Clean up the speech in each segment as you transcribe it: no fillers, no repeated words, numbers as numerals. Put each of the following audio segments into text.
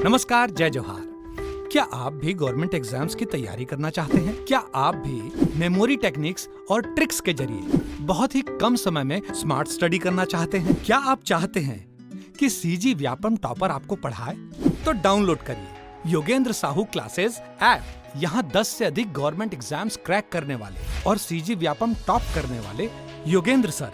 नमस्कार, जय जोहार। क्या आप भी गवर्नमेंट एग्जाम्स की तैयारी करना चाहते हैं? क्या आप भी मेमोरी टेक्निक्स और ट्रिक्स के जरिए बहुत ही कम समय में स्मार्ट स्टडी करना चाहते हैं? क्या आप चाहते हैं कि सीजी व्यापम टॉपर आपको पढ़ाए? तो डाउनलोड करिए योगेंद्र साहू क्लासेस ऐप। यहाँ 10 से अधिक गवर्नमेंट एग्जाम्स क्रैक करने वाले और सीजी व्यापम टॉप करने वाले योगेंद्र सर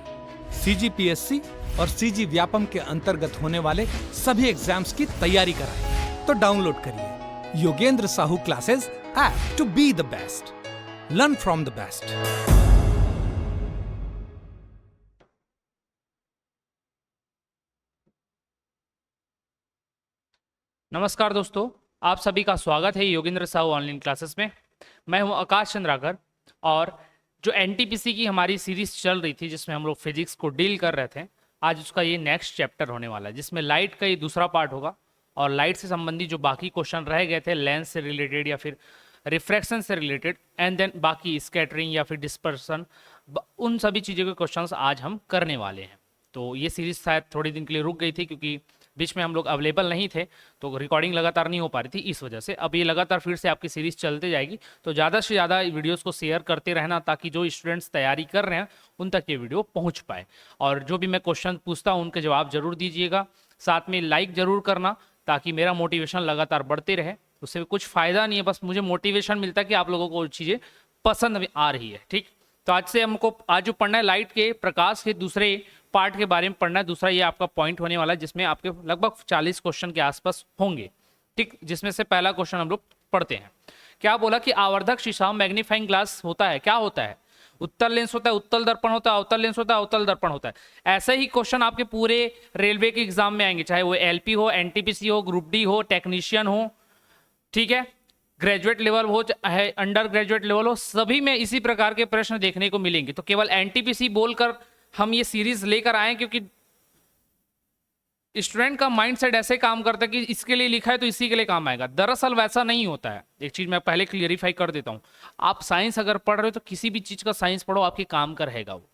सीजीपीएससी और सीजी व्यापम के अंतर्गत होने वाले सभी एग्जाम्स की तैयारी कराएं। तो डाउनलोड करिए Yogendra Sahu classes app to be the best, learn from the best. नमस्कार दोस्तों, आप सभी का स्वागत है योगेंद्र साहू ऑनलाइन क्लासेस में। मैं हूं आकाश चंद्राकर और जो एनटीपीसी की हमारी सीरीज चल रही थी जिसमें हम लोग फिजिक्स को डील कर रहे थे, आज उसका ये नेक्स्ट चैप्टर होने वाला है जिसमें लाइट का ये दूसरा पार्ट होगा और लाइट से संबंधित जो बाकी क्वेश्चन रह गए थे लेंस से रिलेटेड या फिर रिफ्रैक्शन से रिलेटेड एंड देन बाकी स्कैटरिंग या फिर डिस्पर्सन, उन सभी चीज़ों के क्वेश्चंस आज हम करने वाले हैं। तो ये सीरीज शायद थोड़ी दिन के लिए रुक गई थी क्योंकि बीच में हम लोग अवेलेबल नहीं थे, तो रिकॉर्डिंग लगातार नहीं हो पा रही थी, इस वजह से अब ये लगातार फिर से आपकी सीरीज चलते जाएगी। तो ज़्यादा से ज़्यादा वीडियोस को शेयर करते रहना ताकि जो स्टूडेंट्स तैयारी कर रहे हैं उन तक ये वीडियो पहुंच पाए। और जो भी मैं क्वेश्चन पूछता हूँ उनके जवाब जरूर दीजिएगा, साथ में लाइक जरूर करना ताकि मेरा मोटिवेशन लगातार बढ़ते रहे। उससे कुछ फ़ायदा नहीं है, बस मुझे मोटिवेशन मिलता है कि आप लोगों को चीज़ें पसंद आ रही है। ठीक, तो आज से हमको आज जो पढ़ना है लाइट के प्रकाश के दूसरे पार्ट के बारे में पढ़ना है। दूसरा ये आपका पॉइंट होने वाला है जिसमें आपके लगभग 40 क्वेश्चन के आसपास होंगे। ठीक, जिसमें से पहला क्वेश्चन हम लोग पढ़ते हैं। क्या बोला कि आवर्धक शीशा मैग्नीफाइंग ग्लास होता है, क्या होता है? उत्तल लेंस होता है, उत्तल दर्पण होता है, अवतल लेंस होता है, अवतल दर्पण होता है। ऐसे ही क्वेश्चन आपके पूरे रेलवे के एग्जाम में आएंगे, चाहे वो एलपी हो, एनटीपीसी हो, ग्रुप डी हो, टेक्नीशियन हो, ठीक है, ग्रेजुएट लेवल हो चाहे अंडर ग्रेजुएट लेवल हो, सभी में इसी प्रकार के प्रश्न देखने को मिलेंगे। तो केवल एनटीपीसी बोलकर हम ये सीरीज लेकर आए क्योंकि स्टूडेंट का माइंडसेट ऐसे काम करता है कि इसके लिए लिखा है तो इसी के लिए काम आएगा। दरअसल वैसा नहीं होता है। एक चीज मैं पहले क्लियरिफाई कर देता हूं, आप साइंस अगर पढ़ रहे हो तो किसी भी चीज का साइंस पढ़ो, आपके काम का रहेगा। वो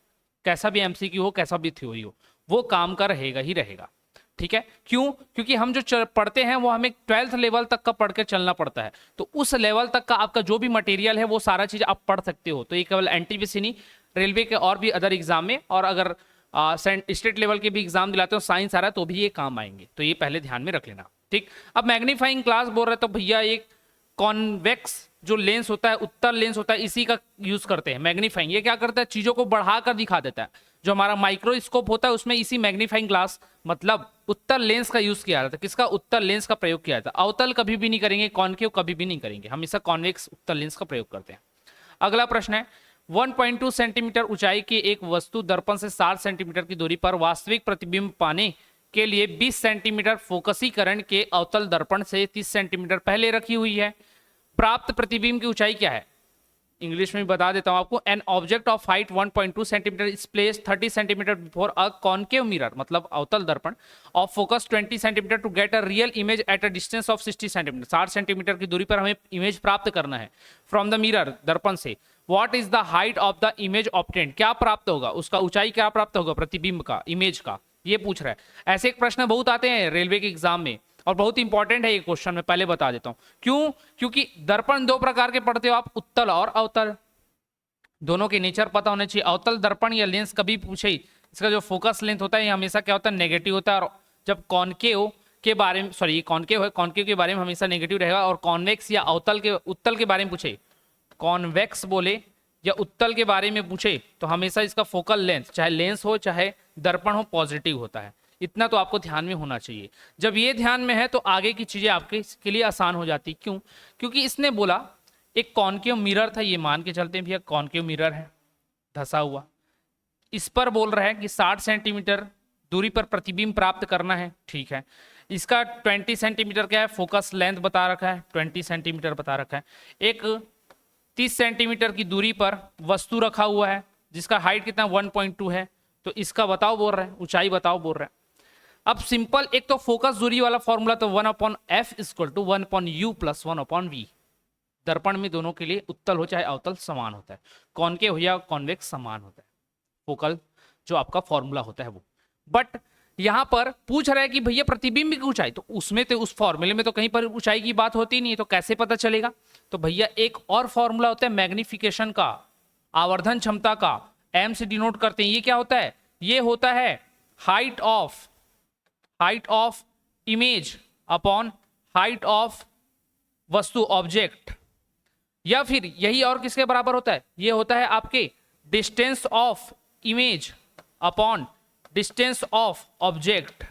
कैसा भी एमसीक्यू हो, कैसा भी थ्योरी हो, वो काम का रहेगा ही रहेगा। ठीक है, क्यों? क्योंकि हम जो पढ़ते हैं वो हमें 12th लेवल तक का पढ़ के चलना पड़ता है। तो उस लेवल तक का आपका जो भी मटेरियल है वो सारा चीज आप पढ़ सकते हो। तो ये केवल एनटीपीसी नहीं, रेलवे के और भी अदर एग्जाम में, और अगर स्टेट लेवल के भी एग्जाम दिलाते हो, साइंस आ रहा है तो भी ये काम आएंगे। तो ये पहले ध्यान में रख लेना। ठीक, अब मैग्नीफाइंग ग्लास बोल रहे तो भैया एक कॉन्वेक्स जो लेंस होता है, उत्तल लेंस होता है, इसी का यूज करते हैं। मैग्नीफाइंग ये क्या करता है, चीजों को बढ़ाकर दिखा देता है। जो हमारा माइक्रोस्कोप होता है उसमें इसी मैग्नीफाइंग ग्लास मतलब उत्तल लेंस का यूज किया जाता है। किसका? उत्तल लेंस का प्रयोग किया जाता है। अवतल कभी भी नहीं करेंगे, कॉन्केव कभी भी नहीं करेंगे, हमेशा कॉन्वेक्स उत्तल लेंस का प्रयोग करते हैं। अगला प्रश्न है, 1.2 सेंटीमीटर ऊंचाई की एक वस्तु दर्पण से 60 सेंटीमीटर की दूरी पर वास्तविक प्रतिबिंब पाने के लिए 20 सेंटीमीटर फोकसीकरण के अवतल दर्पण से 30 सेंटीमीटर पहले रखी हुई है। प्राप्त प्रतिबिंब की ऊंचाई क्या है? इंग्लिश में बता देता हूं आपको। An object of height 1.2 centimetre is placed 30 centimetre before a concave mirror, मतलब अवतल दर्पण, of focus 20 centimetre to get a real image at a distance of 60 centimetre. 60 centimetre की दूरी पर हमें इमेज प्राप्त करना है फ्रॉम द मिरर, दर्पण से। What is the height of the image obtained? क्या प्राप्त होगा, उसका ऊंचाई क्या प्राप्त होगा प्रतिबिंब का, इमेज का, ये पूछ रहा है। ऐसे एक प्रश्न बहुत आते हैं रेलवे के एग्जाम में और बहुत इंपॉर्टेंट है ये क्वेश्चन, मैं पहले बता देता हूं क्यों। क्योंकि दर्पण दो प्रकार के पढ़ते हो आप, उत्तल और अवतल। दोनों के नेचर पता होने चाहिए। अवतल दर्पण या लेंस कभी पूछे, इसका जो फोकस लेंथ होता है ये हमेशा क्या होता है, नेगेटिव होता है। और जब कॉन्केव के बारे में, सॉरी कॉन्केव है, कॉन्केव के बारे में हमेशा नेगेटिव रहेगा। और कॉन्वेक्स या उत्तल के बारे में पूछे, कॉन्वेक्स बोले या उत्तल के बारे में पूछे, तो हमेशा इसका फोकल लेंथ, चाहे लेंस हो चाहे दर्पण हो, पॉजिटिव होता है। इतना तो आपको ध्यान में होना चाहिए। जब ये ध्यान में है तो आगे की चीजें आपके के लिए आसान हो जाती। क्यों? क्योंकि इसने बोला एक कॉन्केव मिरर था, ये मान के चलते हैं भैया कॉन्केव मिरर है धसा हुआ, इस पर बोल रहा है कि 60 सेंटीमीटर दूरी पर प्रतिबिंब प्राप्त करना है। ठीक है, इसका 20 सेंटीमीटर क्या है, फोकस लेंथ बता रखा है, 20 सेंटीमीटर बता रखा है। एक 30 सेंटीमीटर की दूरी पर वस्तु रखा हुआ है जिसका हाइट कितना 1.2 है, तो इसका बताओ बोल रहे हैं, ऊंचाई बताओ बोल रहे हैं। अब सिंपल, एक तो फोकस दूरी वाला फॉर्मूला तो 1/f = 1/u + 1/v। दर्पण में दोनों के लिए, उत्तल हो चाहे अवतल, समान होता है। कॉन्केव हो या कॉन्वेक्स समान होता है, फोकल जो आपका फॉर्मूला होता है वो। बट यहां पर पूछ रहा है कि भैया प्रतिबिंब की ऊंचाई, तो उसमें तो उस फॉर्मूले में तो कहीं पर ऊंचाई की बात होती नहीं है, तो कैसे पता चलेगा? तो भैया एक और फॉर्मूला होता है मैग्निफिकेशन का, आवर्धन क्षमता का, एम से डिनोट करते हैं। ये क्या होता है? ये होता है height of image upon height of वस्तु ऑब्जेक्ट, या फिर यही और किसके बराबर होता है? ये होता है आपके distance of image upon distance of object.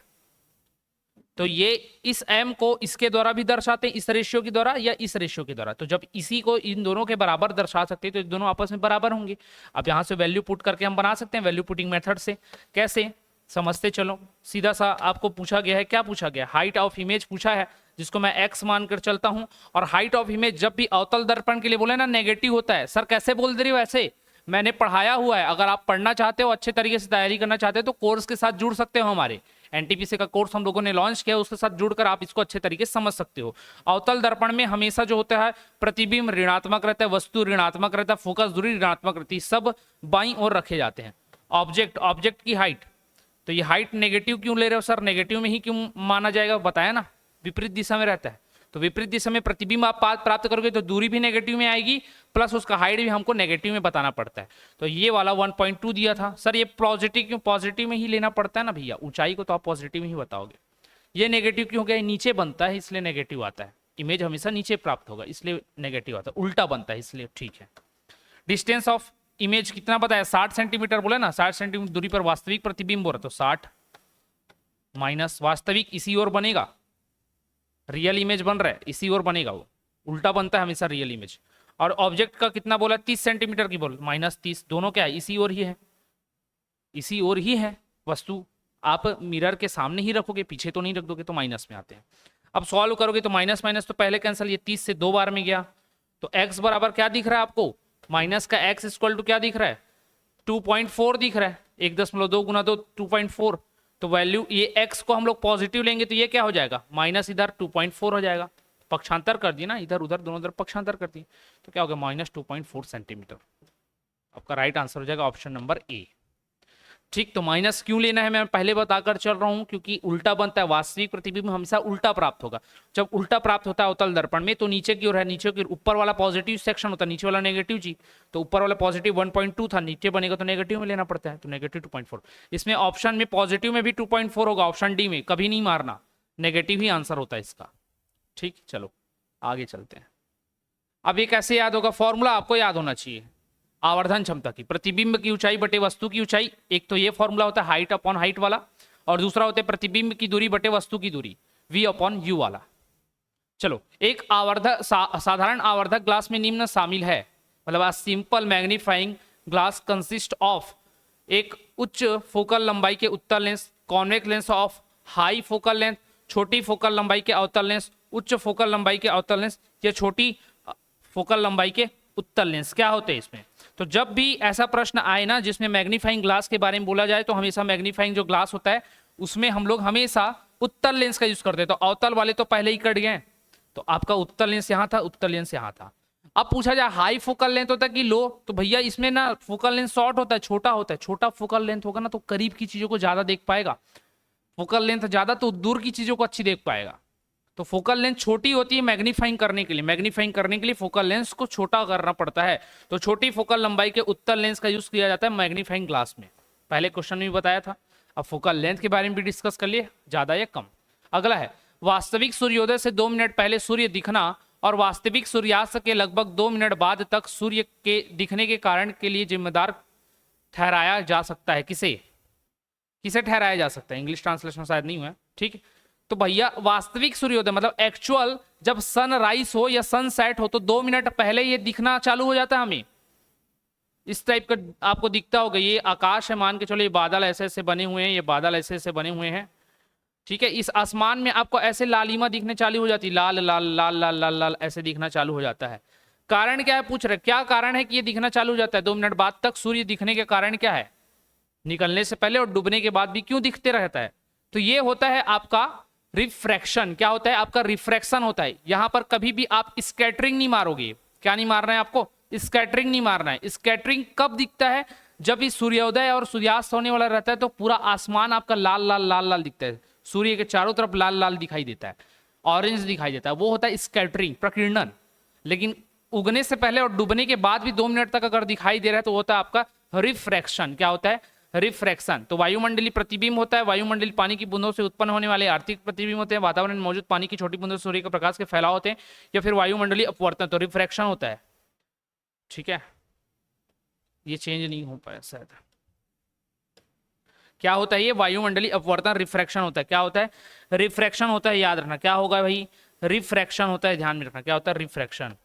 तो ये इस m को इसके द्वारा भी दर्शाते हैं, इस रेशियो के द्वारा या इस रेशियो के द्वारा। तो जब इसी को इन दोनों के बराबर दर्शा सकते हैं तो ये दोनों आपस में बराबर होंगे। अब यहां से वैल्यू पुट करके हम बना सकते हैं वैल्यू पुटिंग मेथड से। कैसे समझते चलो, सीधा सा आपको पूछा गया है, क्या पूछा गया? हाइट ऑफ इमेज पूछा है, जिसको मैं x मानकर चलता हूं। और हाइट ऑफ इमेज जब भी अवतल दर्पण के लिए बोले ना नेगेटिव होता है। सर कैसे बोल दे रही हो? ऐसे मैंने पढ़ाया हुआ है, अगर आप पढ़ना चाहते हो, अच्छे तरीके से तैयारी करना चाहते हो तो कोर्स के साथ जुड़ सकते हो। हमारे एनटीपीसी का कोर्स हम लोगों ने लॉन्च किया, उसके साथ जुड़कर आप इसको अच्छे तरीके से समझ सकते हो। अवतल दर्पण में हमेशा जो होता है प्रतिबिंब ऋणात्मक रहता है, वस्तु ऋणात्मक रहता है, फोकस दूरी ऋणात्मक रहती है, सब बाईं ओर रखे जाते हैं। ऑब्जेक्ट की हाइट, तो ये हाइट नेगेटिव क्यों ले रहे हो सर? नेगेटिव में ही क्यों माना जाएगा? बताया ना, विपरीत दिशा में रहता है। तो विपरीत दिशा में प्रतिबिंब आप प्राप्त करोगे तो दूरी भी नेगेटिव में आएगी, प्लस उसका हाइट भी हमको नेगेटिव में बताना पड़ता है। तो ये वाला 1.2 दिया था सर, ये पॉजिटिव क्यों? पॉजिटिव में ही लेना पड़ता है ना भैया, ऊंचाई को तो आप पॉजिटिव में ही बताओगे। ये नेगेटिव क्यों हो गया? नीचे बनता है इसलिए नेगेटिव आता है। इमेज हमेशा नीचे प्राप्त होगा इसलिए नेगेटिव आता है, उल्टा बनता है इसलिए ठीक है। डिस्टेंस ऑफ इमेज कितना बताया? 60 सेंटीमीटर बोले ना, 60 सेंटीमीटर दूरी पर वास्तविक प्रतिबिंब हो रहा है, तो 60 माइनस वास्तविक इसी ओर बनेगा, रियल इमेज बन रहा है इसी ओर बनेगा, वो उल्टा बनता है हमेशा रियल इमेज। और ऑब्जेक्ट का कितना बोला? 30 सेंटीमीटर की बोल, माइनस 30, दोनों क्या है? इसी ओर ही है, इसी ओर ही है वस्तु। आप मिरर के सामने ही रखोगे, पीछे तो नहीं रख दोगे, तो माइनस में आते हैं। अब सॉल्व करोगे तो माइनस माइनस तो पहले कैंसिल, ये 30 से 2 बार में गया, तो x बराबर क्या दिख रहा है आपको? माइनस का x इक्वल टू क्या दिख रहा है? 2.4 दिख रहा है, 1.2 गुना 2 2.4। तो वैल्यू ये x को हम लोग पॉजिटिव लेंगे तो ये क्या हो जाएगा? माइनस इधर 2.4 हो जाएगा, पक्षांतर कर दिए ना, इधर उधर दोनों तरफ पक्षांतर कर दिए, तो क्या होगा? Minus 2.4 centimetre. आपका राइट आंसर हो जाएगा ऑप्शन नंबर ए। ठीक, तो माइनस क्यों लेना है मैं पहले बताकर चल रहा हूं, क्योंकि उल्टा बनता है, वास्तविक प्रतिबिंब हमेशा उल्टा प्राप्त होगा। जब उल्टा प्राप्त होता है अवतल दर्पण में तो नीचे की ओर है, नीचे की ऊपर वाला पॉजिटिव सेक्शन होता है, नीचे वाला नेगेटिव जी। तो ऊपर वाला पॉजिटिव 1.2 था, नीचे बनेगा तो नेगेटिव में लेना पड़ता है, तो नेगेटिव 2.4। इसमें ऑप्शन में पॉजिटिव में भी 2.4 होगा, ऑप्शन डी में कभी नहीं मारना, नेगेटिव ही आंसर होता है इसका। ठीक, चलो आगे चलते हैं। अब ये कैसे याद होगा? फॉर्मूला आपको याद होना चाहिए आवर्धन क्षमता की, प्रतिबिंब की ऊंचाई बटे वस्तु की ऊंचाई। एक तो ये फॉर्मूला होता है हाइट अपॉन हाइट वाला, और दूसरा होता है प्रतिबिंब की दूरी बटे वस्तु की दूरी, v अपॉन u वाला। चलो, एक आवर्धक साधारण आवर्धक ग्लास में निम्न शामिल है, मतलब simple magnifying glass consist of एक उच्च फोकल लंबाई के उत्तल lens, convex lens of high focal length, छोटी फोकल लंबाई के अवतल लेंस, उच्च फोकल लंबाई के अवतल लेंस, या छोटी फोकल लंबाई के उत्तल लेंस। क्या होते हैं इसमें? तो जब भी ऐसा प्रश्न आए ना जिसमें मैग्नीफाइंग ग्लास के बारे में बोला जाए, तो हमेशा मैग्नीफाइंग जो ग्लास होता है उसमें हम लोग हमेशा उत्तल लेंस का यूज करते हैं। तो अवतल वाले तो पहले ही कट गए, तो आपका उत्तल लेंस यहाँ था, उत्तल लेंस यहाँ था। अब पूछा जाए हाई फोकल लेंथ होता है कि लो, तो भैया इसमें ना फोकल लेंथ शॉर्ट होता है, छोटा होता है। छोटा फोकल लेंथ होगा ना तो करीब की चीजों को ज्यादा देख पाएगा, फोकल लेंथ ज्यादा तो दूर की चीजों को अच्छी देख पाएगा। तो फोकल लेंथ छोटी होती है मैग्नीफाइंग करने के लिए, मैग्नीफाइंग करने के लिए फोकल लेंस को छोटा करना पड़ता है। तो छोटी फोकल लंबाई के उत्तल लेंस का यूज किया जाता है मैग्नीफाइंग ग्लास में, पहले क्वेश्चन में भी बताया था। अब फोकल लेंथ के बारे में भी डिस्कस कर लिए, ज्यादा या कम। अगला है वास्तविक सूर्योदय से 2 मिनट पहले सूर्य दिखना और वास्तविक सूर्यास्त के लगभग 2 मिनट बाद तक सूर्य के दिखने के कारण के लिए जिम्मेदार ठहराया जा सकता है। किसे किसे ठहराया जा सकता है? इंग्लिश ट्रांसलेशन शायद नहीं हुआ, ठीक है। तो भैया वास्तविक सूर्योदय मतलब एक्चुअल जब सन राइज हो या सन सेट हो तो 2 मिनट पहले ये दिखना चालू हो जाता है हमें। इस टाइप का आपको दिखता होगा, ये आकाश है, मान के चलो ये बादल ऐसे ऐसे बने हुए हैं, ये बादल ऐसे ऐसे बने हुए हैं, ठीक है। इस आसमान में आपको ऐसे लालिमा दिखने चालू हो जाती, लाल लाल लाल लाल लाल लाल ऐसे दिखना चालू हो जाता है। कारण क्या है पूछ रहे, क्या कारण है कि ये दिखना चालू हो जाता है 2 मिनट बाद तक? सूर्य दिखने के कारण क्या है? निकलने से पहले और डूबने के बाद भी क्यों दिखते रहता है? तो ये होता है आपका रिफ्रैक्शन। क्या होता है? आपका रिफ्रैक्शन होता है। यहां पर कभी भी आप स्कैटरिंग नहीं मारोगे। क्या नहीं मारना है आपको? स्कैटरिंग नहीं मारना है। स्कैटरिंग कब दिखता है? जब भी सूर्योदय और सूर्यास्त होने वाला रहता है तो पूरा आसमान आपका लाल लाल लाल लाल दिखता है, सूर्य के चारों तरफ लाल लाल दिखाई देता है, ऑरेंज दिखाई देता है, वो होता है स्कैटरिंग, प्रकीर्णन। लेकिन उगने से पहले और डूबने के बाद भी 2 मिनट तक अगर दिखाई दे रहा है तो होता है आपका रिफ्रैक्शन। क्या होता है? रिफ्रैक्शन। तो वायुमंडलीय प्रतिबिंब होता है, वायुमंडलीय पानी की बूंदों से उत्पन्न होने वाले आर्थिक प्रतिबिंब होते हैं, वातावरण में मौजूद पानी की छोटी बूंदों से सूर्य के प्रकाश के फैलाव होते हैं, या फिर वायुमंडलीय अपवर्तन, तो रिफ्रैक्शन होता है। ठीक है, ये चेंज नहीं हो पाया शायद। क्या होता है? ये वायुमंडलीय अपवर्तन, रिफ्रैक्शन होता है। क्या होता है? रिफ्रैक्शन होता है, याद रखना। क्या होगा भाई? रिफ्रैक्शन होता है, ध्यान में रखना। क्या होता है? रिफ्रैक्शन।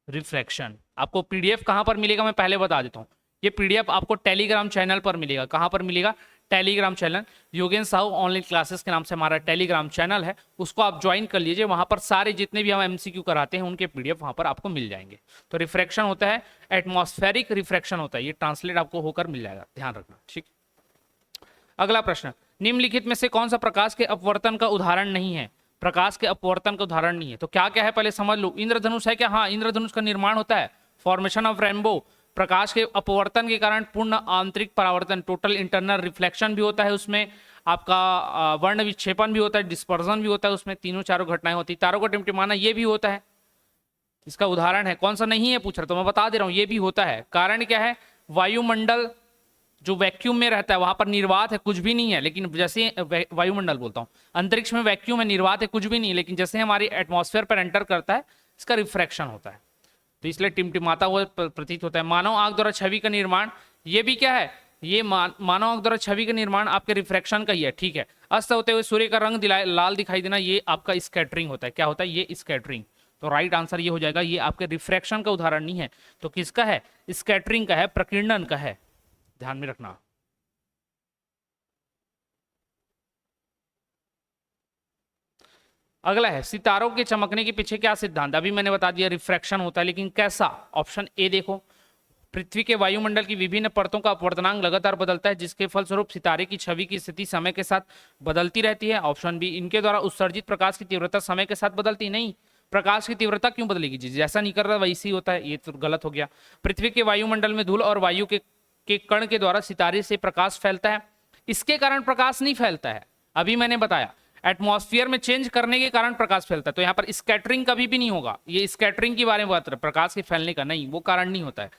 रिफ्रैक्शन। आपको पीडीएफ कहां पर मिलेगा मैं पहले बता देता हूं। ये पीडीएफ आपको टेलीग्राम चैनल पर मिलेगा। कहां पर मिलेगा? Telegram channel, Yogendra Sahu online classes के नाम से हमारा टेलीग्राम चैनल है, उसको आप ज्वाइन कर लीजिए। वहां पर सारे जितने भी हम एमसीक्यू कराते हैं उनके पीडीएफ वहां पर आपको मिल जाएंगे। तो रिफ्रैक्शन होता है, एटमॉस्फेरिक रिफ्रैक्शन होता है, ये ट्रांसलेट आपको होकर मिल जाएगा, ध्यान रखना। ठीक, अगला प्रश्न, निम्नलिखित में से कौन सा प्रकाश के अपवर्तन का उदाहरण नहीं है? प्रकाश के अपवर्तन का उदाहरण नहीं है तो क्या क्या है पहले समझ लो। इंद्रधनुष है क्या? हाँ, इंद्रधनुष का निर्माण होता है, फॉर्मेशन ऑफ रेनबो। प्रकाश के अपवर्तन के कारण पूर्ण आंतरिक परावर्तन, टोटल इंटरनल रिफ्लेक्शन भी होता है उसमें, आपका वर्ण विक्षेपण भी होता है, डिस्पर्जन भी होता है उसमें, तीनों चारों घटनाएं होती है। तारों का टिमटिमाना ये भी होता है, इसका उदाहरण है। कौन सा नहीं है पूछ रहा तो मैं बता दे रहा हूं, ये भी होता है। कारण क्या है? वायुमंडल जो वैक्यूम में रहता है वहां पर निर्वात है, कुछ भी नहीं है, लेकिन जैसे वायुमंडल बोलता हूं, अंतरिक्ष में वैक्यूम है, निर्वात है, कुछ भी नहीं है, लेकिन जैसे हमारी एटमॉस्फेयर पर एंटर करता है इसका रिफ्रैक्शन होता है, तो इसलिए टिमटिमाता हुआ प्रतीत होता है। मानव आंख द्वारा छवि का निर्माण, ये भी क्या है? ये मानव आंख द्वारा छवि का निर्माण आपके रिफ्रैक्शन का ही है। ठीक है, अस्त होते हुए सूर्य का रंग लाल दिखाई देना, ये आपका स्कैटरिंग होता है। क्या होता है? ये स्कैटरिंग। तो राइट आंसर ये हो जाएगा, ये आपके रिफ्रैक्शन का उदाहरण नहीं है, तो किसका है? स्कैटरिंग का है, प्रकीर्णन का है, ध्यान में रखना। अगला है, सितारों के चमकने के पीछे क्या सिद्धांत? अभी मैंने बता दिया रिफ्रैक्शन होता है, लेकिन कैसा? ऑप्शन ए देखो, पृथ्वी के वायुमंडल की विभिन्न परतों का अपवर्तनांक लगातार बदलता है, जिसके फलस्वरूप सितारे की छवि की स्थिति समय के साथ बदलती रहती है। ऑप्शन बी, इनके द्वारा उत्सर्जित प्रकाश की तीव्रता समय के साथ बदलती नहीं। प्रकाश की तीव्रता क्यों बदलेगी? जैसा नहीं कर रहा वैसे ही होता है, ये तो गलत हो गया। पृथ्वी के वायुमंडल में धूल और वायु के कण के द्वारा सितारे से प्रकाश फैलता है, इसके कारण प्रकाश नहीं फैलता है। अभी मैंने बताया एटमॉस्फेयर में चेंज करने के कारण प्रकाश फैलता है, तो यहाँ पर स्कैटरिंग कभी भी नहीं होगा। ये स्कैटरिंग के बारे में बात है, प्रकाश के फैलने का नहीं, वो कारण नहीं होता है।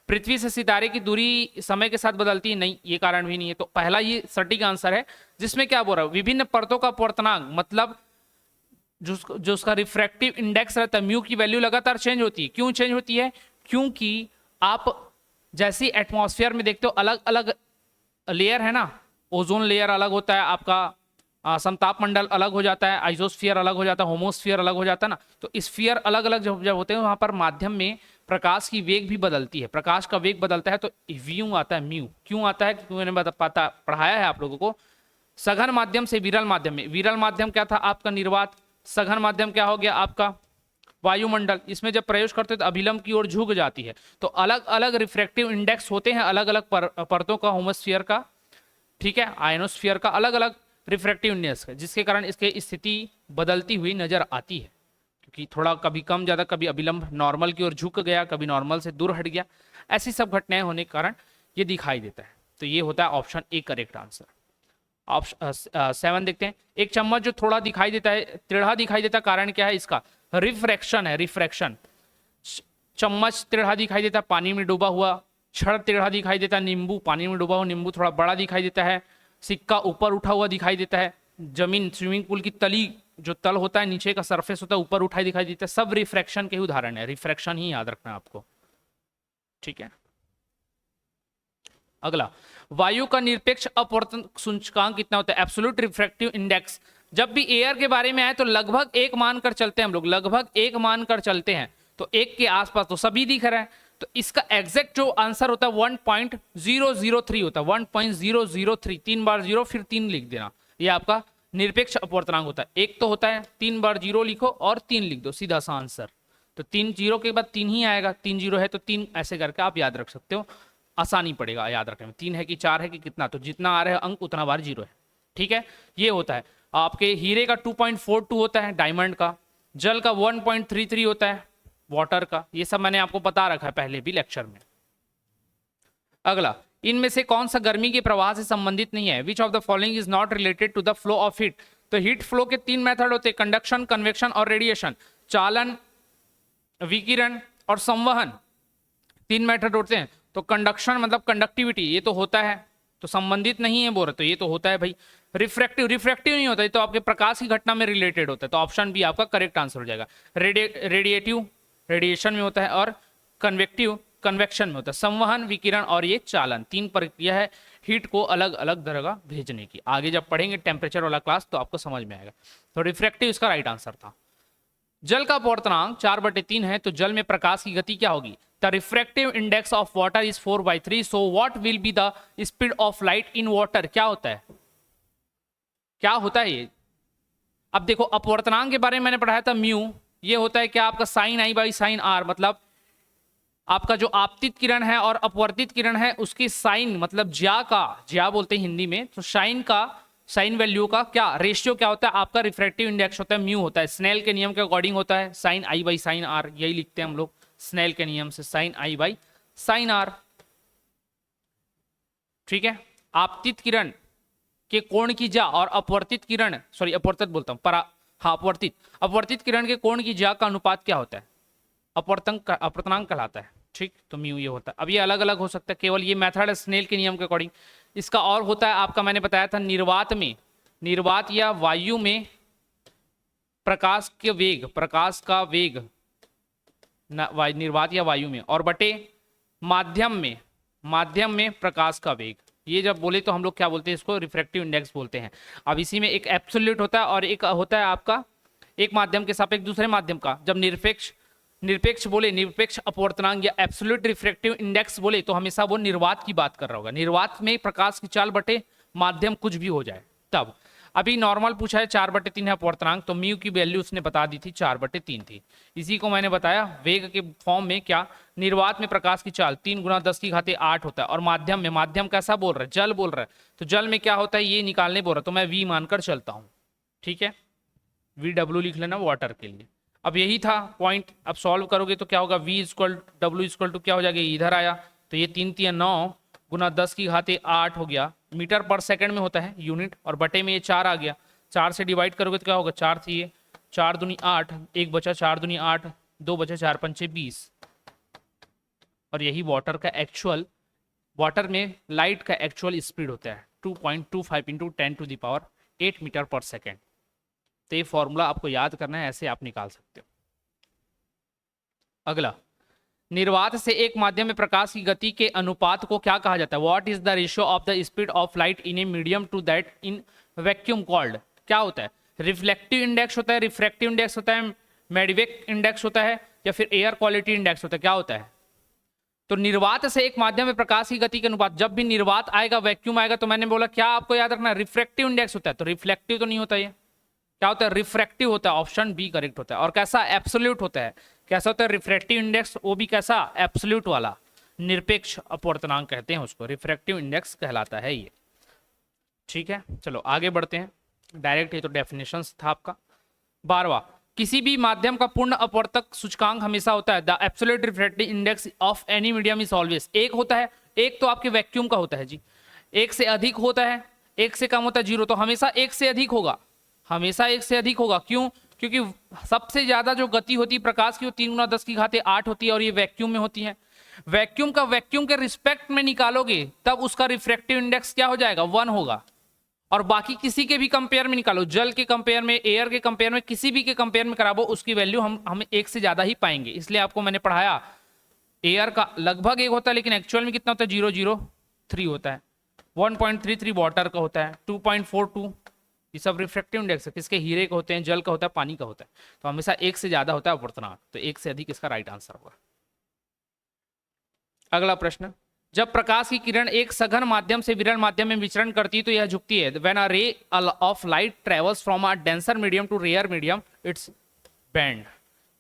पृथ्वी से सितारे की दूरी समय के साथ बदलती है, नहीं, ये कारण भी नहीं है। तो पहला ये सटीक आंसर है, जिसमें क्या बोल रहा है? विभिन्न परतों का अपवर्तनांक, मतलब जो उसका रिफ्रैक्टिव इंडेक्स रहता है, म्यू की वैल्यू लगातार चेंज होती है। क्यों चेंज होती है? क्योंकि आप जैसे एटमॉस्फेयर में देखते हो अलग अलग लेयर है ना, ओजोन लेयर अलग होता है आपका, समताप मंडल अलग हो जाता है, आइसोस्फीयर अलग हो जाता है, होमोस्फीयर अलग हो जाता है ना, तो स्फीयर अलग अलग जब होते हैं वहां पर माध्यम में प्रकाश की वेग भी बदलती है। प्रकाश का वेग बदलता है तो व्यू आता है, म्यू। क्यों आता है? क्योंकि मैंने पढ़ाया है आप लोगों को, सघन माध्यम से विरल माध्यम में। विरल माध्यम क्या था? आपका निर्वात। सघन माध्यम क्या हो गया? आपका वायुमंडल। इसमें जब प्रवेश करते हैं तो अभिलंब की ओर झुक जाती है। तो अलग अलग रिफ्रैक्टिव इंडेक्स होते हैं अलग अलग परतों का, होमोस्फीयर का, ठीक है, आयनोस्फीयर का, अलग अलग रिफ्रैक्टिव इंडेक्स है, जिसके कारण इसके स्थिति बदलती हुई नजर आती है। क्योंकि थोड़ा कभी कम ज्यादा, कभी अभिलंब नॉर्मल की ओर झुक गया, कभी नॉर्मल से दूर हट गया, ऐसी सब घटनाएं होने के कारण ये दिखाई देता है। तो ये होता है option A correct answer. Option 7 देखते हैं। एक चम्मच जो थोड़ा दिखाई देता है, टेढ़ा दिखाई देता, कारण क्या है इसका? रिफ्रैक्शन है, रिफ्रैक्शन। चम्मच टेढ़ा दिखाई देता पानी में डूबा हुआ, छड़ टेढ़ा दिखाई देता, नींबू पानी में डूबा हुआ नींबू थोड़ा बड़ा दिखाई देता है, सिक्का ऊपर उठा हुआ दिखाई देता है, जमीन स्विमिंग पूल की तली जो तल होता है, नीचे का सरफेस होता है, ऊपर उठाई दिखाई देता है, सब रिफ्रैक्शन के उदाहरण है। रिफ्रैक्शन ही याद रखना आपको, ठीक है। अगला, वायु का निरपेक्ष अपवर्तन सूचकांक कितना होता है? Absolute refractive index. जब भी एयर के बारे में आए तो लगभग 1 मानकर चलते हैं हम लोग, लगभग 1 मानकर चलते हैं, तो 1 के आसपास तो सभी दिख रहा है। तो इसका एग्जैक्ट जो आंसर होता है 1.003 होता है, 1.003। 3 बार 0 फिर 3 लिख देना, ये आपका निरपेक्ष अपवर्तनांक होता है। एक तो होता है 3 बार 0 लिखो और 3 लिख दो, सीधा सा आंसर। तो 3 0 के बाद 3 ही आएगा, 3 0 है तो 3, ऐसे करके आप याद रख सकते हो, आसानी पड़ेगा याद रखने में। 3 है कि 4 है कि कितना, तो जितना आ रहा है अंक उतना बार 0 है, ठीक है। ये होता है आपके हीरे का 2.42 होता है, डायमंड का, जल का 1.33 होता है, वाटर का, ये सब मैंने आपको बता रखा है पहले भी लेक्चर में। अगला, इनमें से कौन सा गर्मी के प्रवाह से संबंधित नहीं है? Which of the following is not related to the flow of heat? तो हीट फ्लो के 3 मेथड होते हैं, कंडक्शन, कन्वेक्शन और रेडिएशन। चालन, विकिरण और संवहन, 3 मेथड होते हैं। तो कंडक्शन मतलब कंडक्टिविटी, ये तो होता है, तो संबंधित नहीं है बोल रहे, तो ये तो होता है भाई। रिफ्रैक्टिव, रिफ्रैक्टिव नहीं होता, ये तो आपके प्रकाश की घटना में रिलेटेड होता है, तो ऑप्शन बी आपका करेक्ट आंसर हो जाएगा। रेडिएटिव, रेडिएशन में होता है, और कन्वेक्टिव, कन्वेक्शन में होता है। संवहन, विकिरण और ये चालन, 3 प्रक्रिया है हीट को अलग अलग जगह भेजने की। आगे जब पढ़ेंगे टेम्परेचर वाला क्लास तो आपको समझ में आएगा। तो रिफ्रैक्टिव इसका राइट आंसर था। जल का अपवर्तनांक 4/3 है, तो जल में प्रकाश की गति क्या होगी? The refractive index of water is 4/3, so what will be the speed of light in water? क्या होता है, क्या होता है ये? अब देखो, अपवर्तनांक के बारे में मैंने पढ़ाया था म्यू, ये होता है क्या आपका sine I by sine R, मतलब आपका जो आपतित किरण है और अपवर्तित किरण है उसकी साइन मतलब ज्या का, ज्या बोलते हैं हिंदी में, तो साइन का, साइन वैल्यू का क्या रेशियो क्या होता है? आपका रिफ्रैक्टिव इंडेक्स होता है म्यू होता है। स्नेल के नियम के अकॉर्डिंग होता है sine I by sine R, यही लिखते हैं हम लोग स्नेल के नियम से, sine I by sine R. ठीक है, आपतित किरण के कोण की ज्या और अपवर्तित किरण, सॉरी अपवर्तित बोलता हूं, हाँ अपवर्तित किरण के कोण की ज्या का अनुपात क्या होता है? अपवर्तनांक कहलाता है। ठीक, तो म्यू ये होता है। अब ये अलग अलग हो सकता है, केवल ये मेथड है स्नेल के नियम के अकॉर्डिंग। इसका और होता है आपका, मैंने बताया था निर्वात में, निर्वात या वायु में प्रकाश के वेग, प्रकाश का वेग निर्वात या वायु में, और बटे माध्यम में, माध्यम में प्रकाश का वेग। ये जब बोले तो हम लोग क्या बोलते हैं इसको? रिफ्रैक्टिव इंडेक्स बोलते हैं। अब इसी में एक एब्सोल्यूट होता है और एक होता है आपका एक माध्यम के सापेक्ष दूसरे माध्यम का। जब निरपेक्ष बोले, निरपेक्ष अपवर्तनांक या एब्सोल्यूट रिफ्रैक्टिव इंडेक्स बोले तो हमेशा वो निर्वात की बात कर रहा होगा। निर्वात में प्रकाश की चाल बटे माध्यम कुछ भी हो जाए तब। अभी नॉर्मल पूछा है 4/3 है अपवर्तनांक, तो म्यू की वैल्यू उसने बता दी थी 4/3 थी। इसी को मैंने बताया वेग के फॉर्म में, क्या निर्वात में प्रकाश की चाल 3 × 10⁸ होता है, और माध्यम में, माध्यम कैसा बोल रहा है? जल बोल रहा है, तो जल में क्या होता है ये निकालने बोल रहा है, तो मैं वी मानकर चलता हूँ। ठीक है, VW लिख लेना वाटर के लिए। अब यही था पॉइंट, अब सॉल्व करोगे तो क्या होगा? V = W = क्या हो जाएगा? इधर आया तो ये 3 × 9 × 10⁸ हो गया, मीटर पर सेकंड में होता है यूनिट, और बटे में ये 4 आ गया। 4 से डिवाइड करोगे तो क्या होगा? 4 थी ये, 4 दूनी 8, 1 बचा, 4 दूनी 8, 2 बचा, 4 पंचे 20। और यही वाटर का एक्चुअल, वाटर में लाइट का एक्चुअल स्पीड होता है 2.25 × 10⁸ मीटर पर सेकेंड। तो ये फॉर्मूला आपको याद करना है, ऐसे आप निकाल सकते हो। अगला, निर्वात से एक माध्यम में प्रकाश की गति के अनुपात को क्या कहा जाता है? What is the ratio of the speed of light in a medium to that in vacuum called? क्या होता है? रिफ्लेक्टिव इंडेक्स होता है, रिफ्रैक्टिव इंडेक्स होता है, मेडवेक इंडेक्स होता है, या फिर एयर क्वालिटी इंडेक्स होता है? क्या होता है? तो निर्वात से एक माध्यम में प्रकाश की गति के अनुपात, जब भी निर्वात आएगा, वैक्यूम आएगा, तो मैंने बोला क्या आपको याद रखना? रिफ्रैक्टिव इंडेक्स होता है। तो रिफ्लेक्टिव तो नहीं होता, ये क्या होता है? रिफ्रैक्टिव होता है। ऑप्शन बी करेक्ट होता है। और कैसा? एब्सोल्यूट होता है। कैसा होता है रिफ्रैक्टिव इंडेक्स? वो भी कैसा? एब्सोल्यूट वाला, निरपेक्ष अपवर्तनांक कहते हैं उसको, रिफ्रैक्टिव इंडेक्स कहलाता है ये। ठीक है, चलो आगे बढ़ते हैं डायरेक्ट। ये तो डेफिनेशन था आपका। 12वां, किसी भी माध्यम का पूर्ण अपवर्तक सूचकांक हमेशा होता है the absolute refractive index of any medium is always. एक होता है, एक तो आपके वैक्यूम का होता है जी, एक से अधिक होता है, एक से कम होता है 0, तो हमेशा एक से अधिक होगा, हमेशा एक से अधिक होगा। क्यों? क्योंकि सबसे ज्यादा जो गति होती है प्रकाश की वो 3 × 10⁸ होती है, और ये वैक्यूम में होती है। वैक्यूम का वैक्यूम के रिस्पेक्ट में निकालोगे तब उसका रिफ्रैक्टिव इंडेक्स क्या हो जाएगा? 1 होगा। और बाकी किसी के भी कंपेयर में निकालो, जल के कंपेयर में, एयर के कंपेयर में, किसी भी के कंपेयर में कराबो, उसकी वैल्यू हम एक से ज्यादा ही पाएंगे। इसलिए आपको मैंने पढ़ाया एयर का लगभग 1 होता है, लेकिन एक्चुअल में कितना होता है? 0.003 होता है। 1.33 वाटर का होता है, 2.42 ये सब रिफ्रैक्टिव इंडेक्स है। किसके? हीरे का होते हैं, जल का होता है, पानी का होता है। तो हमेशा 1 से ज्यादा होता है अपवर्तनांक, तो 1 से अधिक इसका राइट आंसर होगा। अगला प्रश्न, जब प्रकाश की किरण एक सघन माध्यम से विरल माध्यम में विचरण करती है तो यह झुकती है। When a ray of light travels from a denser medium to rarer medium it's bend.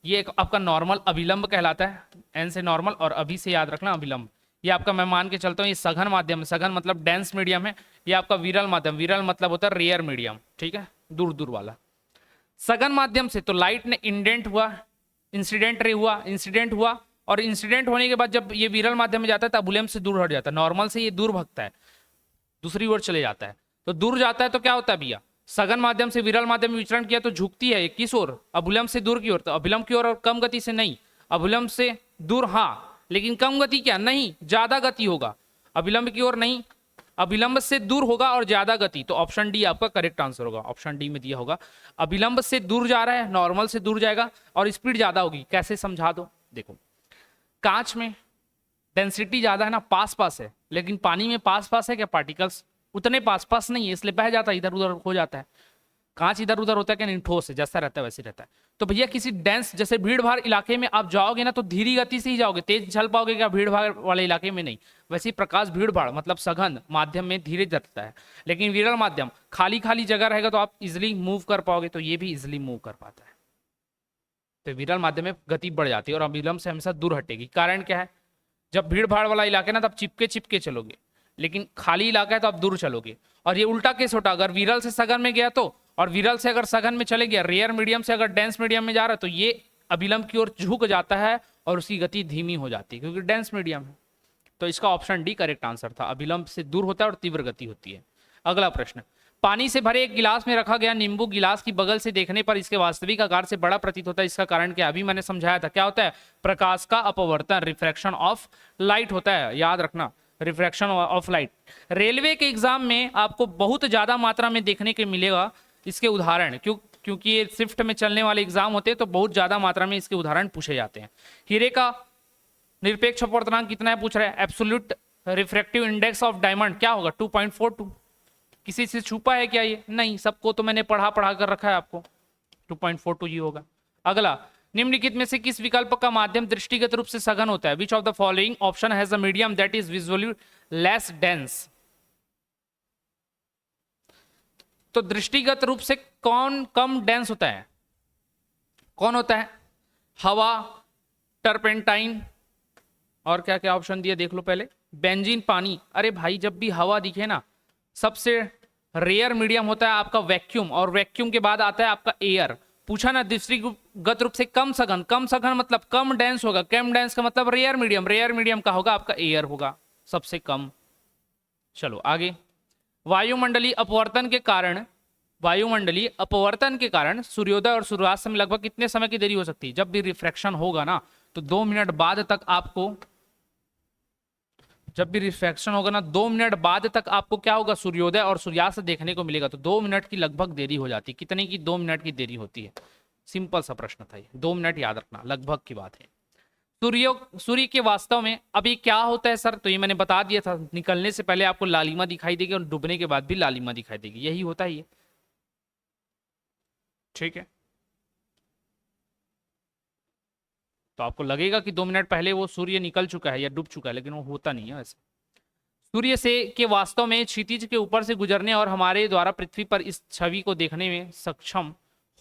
ये एक आपका नॉर्मल अभिलंब कहलाता है। एन से नॉर्मल और अभी से याद रखना अभिलंब। ये आपका मैं मान के चलता हूँ ये सघन माध्यम, सघन मतलब डेंस मीडियम है। ये आपका विरल माध्यम, विरल मतलब होता है रेयर मीडियम, ठीक है, दूर दूर वाला। सघन माध्यम से तो लाइट ने इंडेंट हुआ, इंसिडेंट रे हुआ, इंसिडेंट हुआ, और इंसिडेंट होने के बाद जब ये विरल माध्यम में जाता है तो अबुलम से दूर हट जाता है, नॉर्मल से ये दूर भगता है, दूसरी ओर चले जाता है। तो दूर जाता है तो क्या होता है भैया, सघन माध्यम से विरल माध्यम में विचरण किया तो झुकती है किस ओर, अबुलम से दूर की ओर। तो अभिलंब की ओर और कम गति से नहीं, अभिलंब से दूर हाँ, लेकिन कम गति क्या नहीं, ज्यादा गति होगा, अभिलंब की ओर नहीं, अभिलंब से दूर होगा और ज्यादा गति। तो ऑप्शन डी आपका करेक्ट आंसर होगा, ऑप्शन डी में दिया होगा अभिलंब से दूर जा रहा है, नॉर्मल से दूर जाएगा और स्पीड ज्यादा होगी। कैसे समझा दो, देखो कांच में डेंसिटी ज्यादा है ना, पास पास है, लेकिन पानी में पास पास है क्या, पार्टिकल्स उतने पास पास नहीं है, इसलिए बह जाता है, इधर उधर हो जाता है। कांच इधर उधर होता है क्या, नहीं, ठोस है, जैसा रहता है वैसे रहता है। तो भैया किसी डेंस जैसे भीड़ भाड़ इलाके में आप जाओगे ना तो धीरी गति से ही जाओगे, तेज चल पाओगे क्या भीड़ भाड़ वाले इलाके में, नहीं। वैसे ही प्रकाश भीड़ भाड़ मतलब सघन माध्यम में धीरे चलता है, लेकिन विरल माध्यम खाली खाली जगह रहेगा तो आप इजिली मूव कर पाओगे, तो ये भी इजिली मूव कर पाता है। तो विरल माध्यम में गति बढ़ जाती है और अभिलंब से हमेशा दूर हटेगी। कारण क्या है, जब भीड़ भाड़ वाला इलाका है ना तब चिपके चिपके चलोगे, लेकिन खाली इलाका है तो आप दूर चलोगे। और ये उल्टा केस होता, अगर विरल से सघन में गया तो, और विरल से अगर सघन में चले गया, रेयर मीडियम से अगर डेंस मीडियम में जा रहा है तो ये अभिलंब की ओर झुक जाता है और उसकी गति धीमी हो जाती है क्योंकि डेंस मीडियम है। तो इसका ऑप्शन डी करेक्ट आंसर था, अभिलंब से दूर होता है और तीव्र गति होती है। अगला प्रश्न, पानी से भरे एक गिलास में रखा गया नींबू गिलास की बगल से देखने पर इसके वास्तविक आकार से बड़ा प्रतीत होता है, इसका कारण क्या, अभी मैंने समझाया था। क्या होता है, प्रकाश का अपवर्तन, रिफ्रैक्शन ऑफ लाइट होता है, याद रखना, रिफ्रैक्शन ऑफ लाइट। रेलवे के एग्जाम में आपको बहुत ज्यादा मात्रा में देखने के मिलेगा इसके उदाहरण, क्योंकि ये शिफ्ट में चलने वाले एग्जाम होते हैं तो बहुत ज्यादा मात्रा में इसके उदाहरण पूछे जाते हैं। हीरे का निरपेक्ष अपवर्तनांक कितना है पूछ रहे हैं, absolute refractive index of diamond क्या होगा, 2.42। किसी से छुपा है क्या ये, नहीं, सबको तो मैंने पढ़ा कर रखा है आपको, 2.42 ही होगा। अगला, निम्नलिखित में से किस विकल्प का माध्यम दृष्टिगत रूप से सघन होता है, which of the following option has a medium that is visually less dense. तो दृष्टिगत रूप से कौन कम डेंस होता है, कौन होता है, हवा, टर्पेंटाइन, और क्या क्या ऑप्शन दिया देख लो पहले, बेंजीन, पानी। अरे भाई जब भी हवा दिखे ना, सबसे रेयर मीडियम होता है आपका वैक्यूम, और वैक्यूम के बाद आता है आपका एयर। पूछा ना दृष्टिगत रूप से कम सघन, कम सघन मतलब कम डेंस होगा, कम डेंस का मतलब रेयर मीडियम, रेयर मीडियम का होगा आपका एयर होगा सबसे कम। चलो आगे, वायुमंडलीय अपवर्तन के कारण, वायुमंडलीय अपवर्तन के कारण सूर्योदय और सूर्यास्त में लगभग कितने समय की देरी हो सकती है। जब भी रिफ्रैक्शन होगा ना तो 2 मिनट बाद तक आपको, जब भी रिफ्रैक्शन होगा ना 2 मिनट बाद तक आपको क्या होगा, सूर्योदय और सूर्यास्त देखने को मिलेगा। तो 2 मिनट की लगभग देरी हो जाती है, कितने की, 2 मिनट की देरी होती है। सिंपल सा प्रश्न था ये, 2 मिनट याद रखना, लगभग की बात है। सूर्य के वास्तव में अभी क्या होता है सर, तो ये मैंने बता दिया था, निकलने से पहले आपको लालिमा दिखाई देगी और डूबने के बाद भी लालिमा दिखाई देगी, यही होता है ये, ठीक है। तो आपको लगेगा कि 2 मिनट पहले वो सूर्य निकल चुका है या डूब चुका है, लेकिन वो होता नहीं है वैसे। सूर्य से के वास्तव में क्षितिज के ऊपर से गुजरने और हमारे द्वारा पृथ्वी पर इस छवि को देखने में सक्षम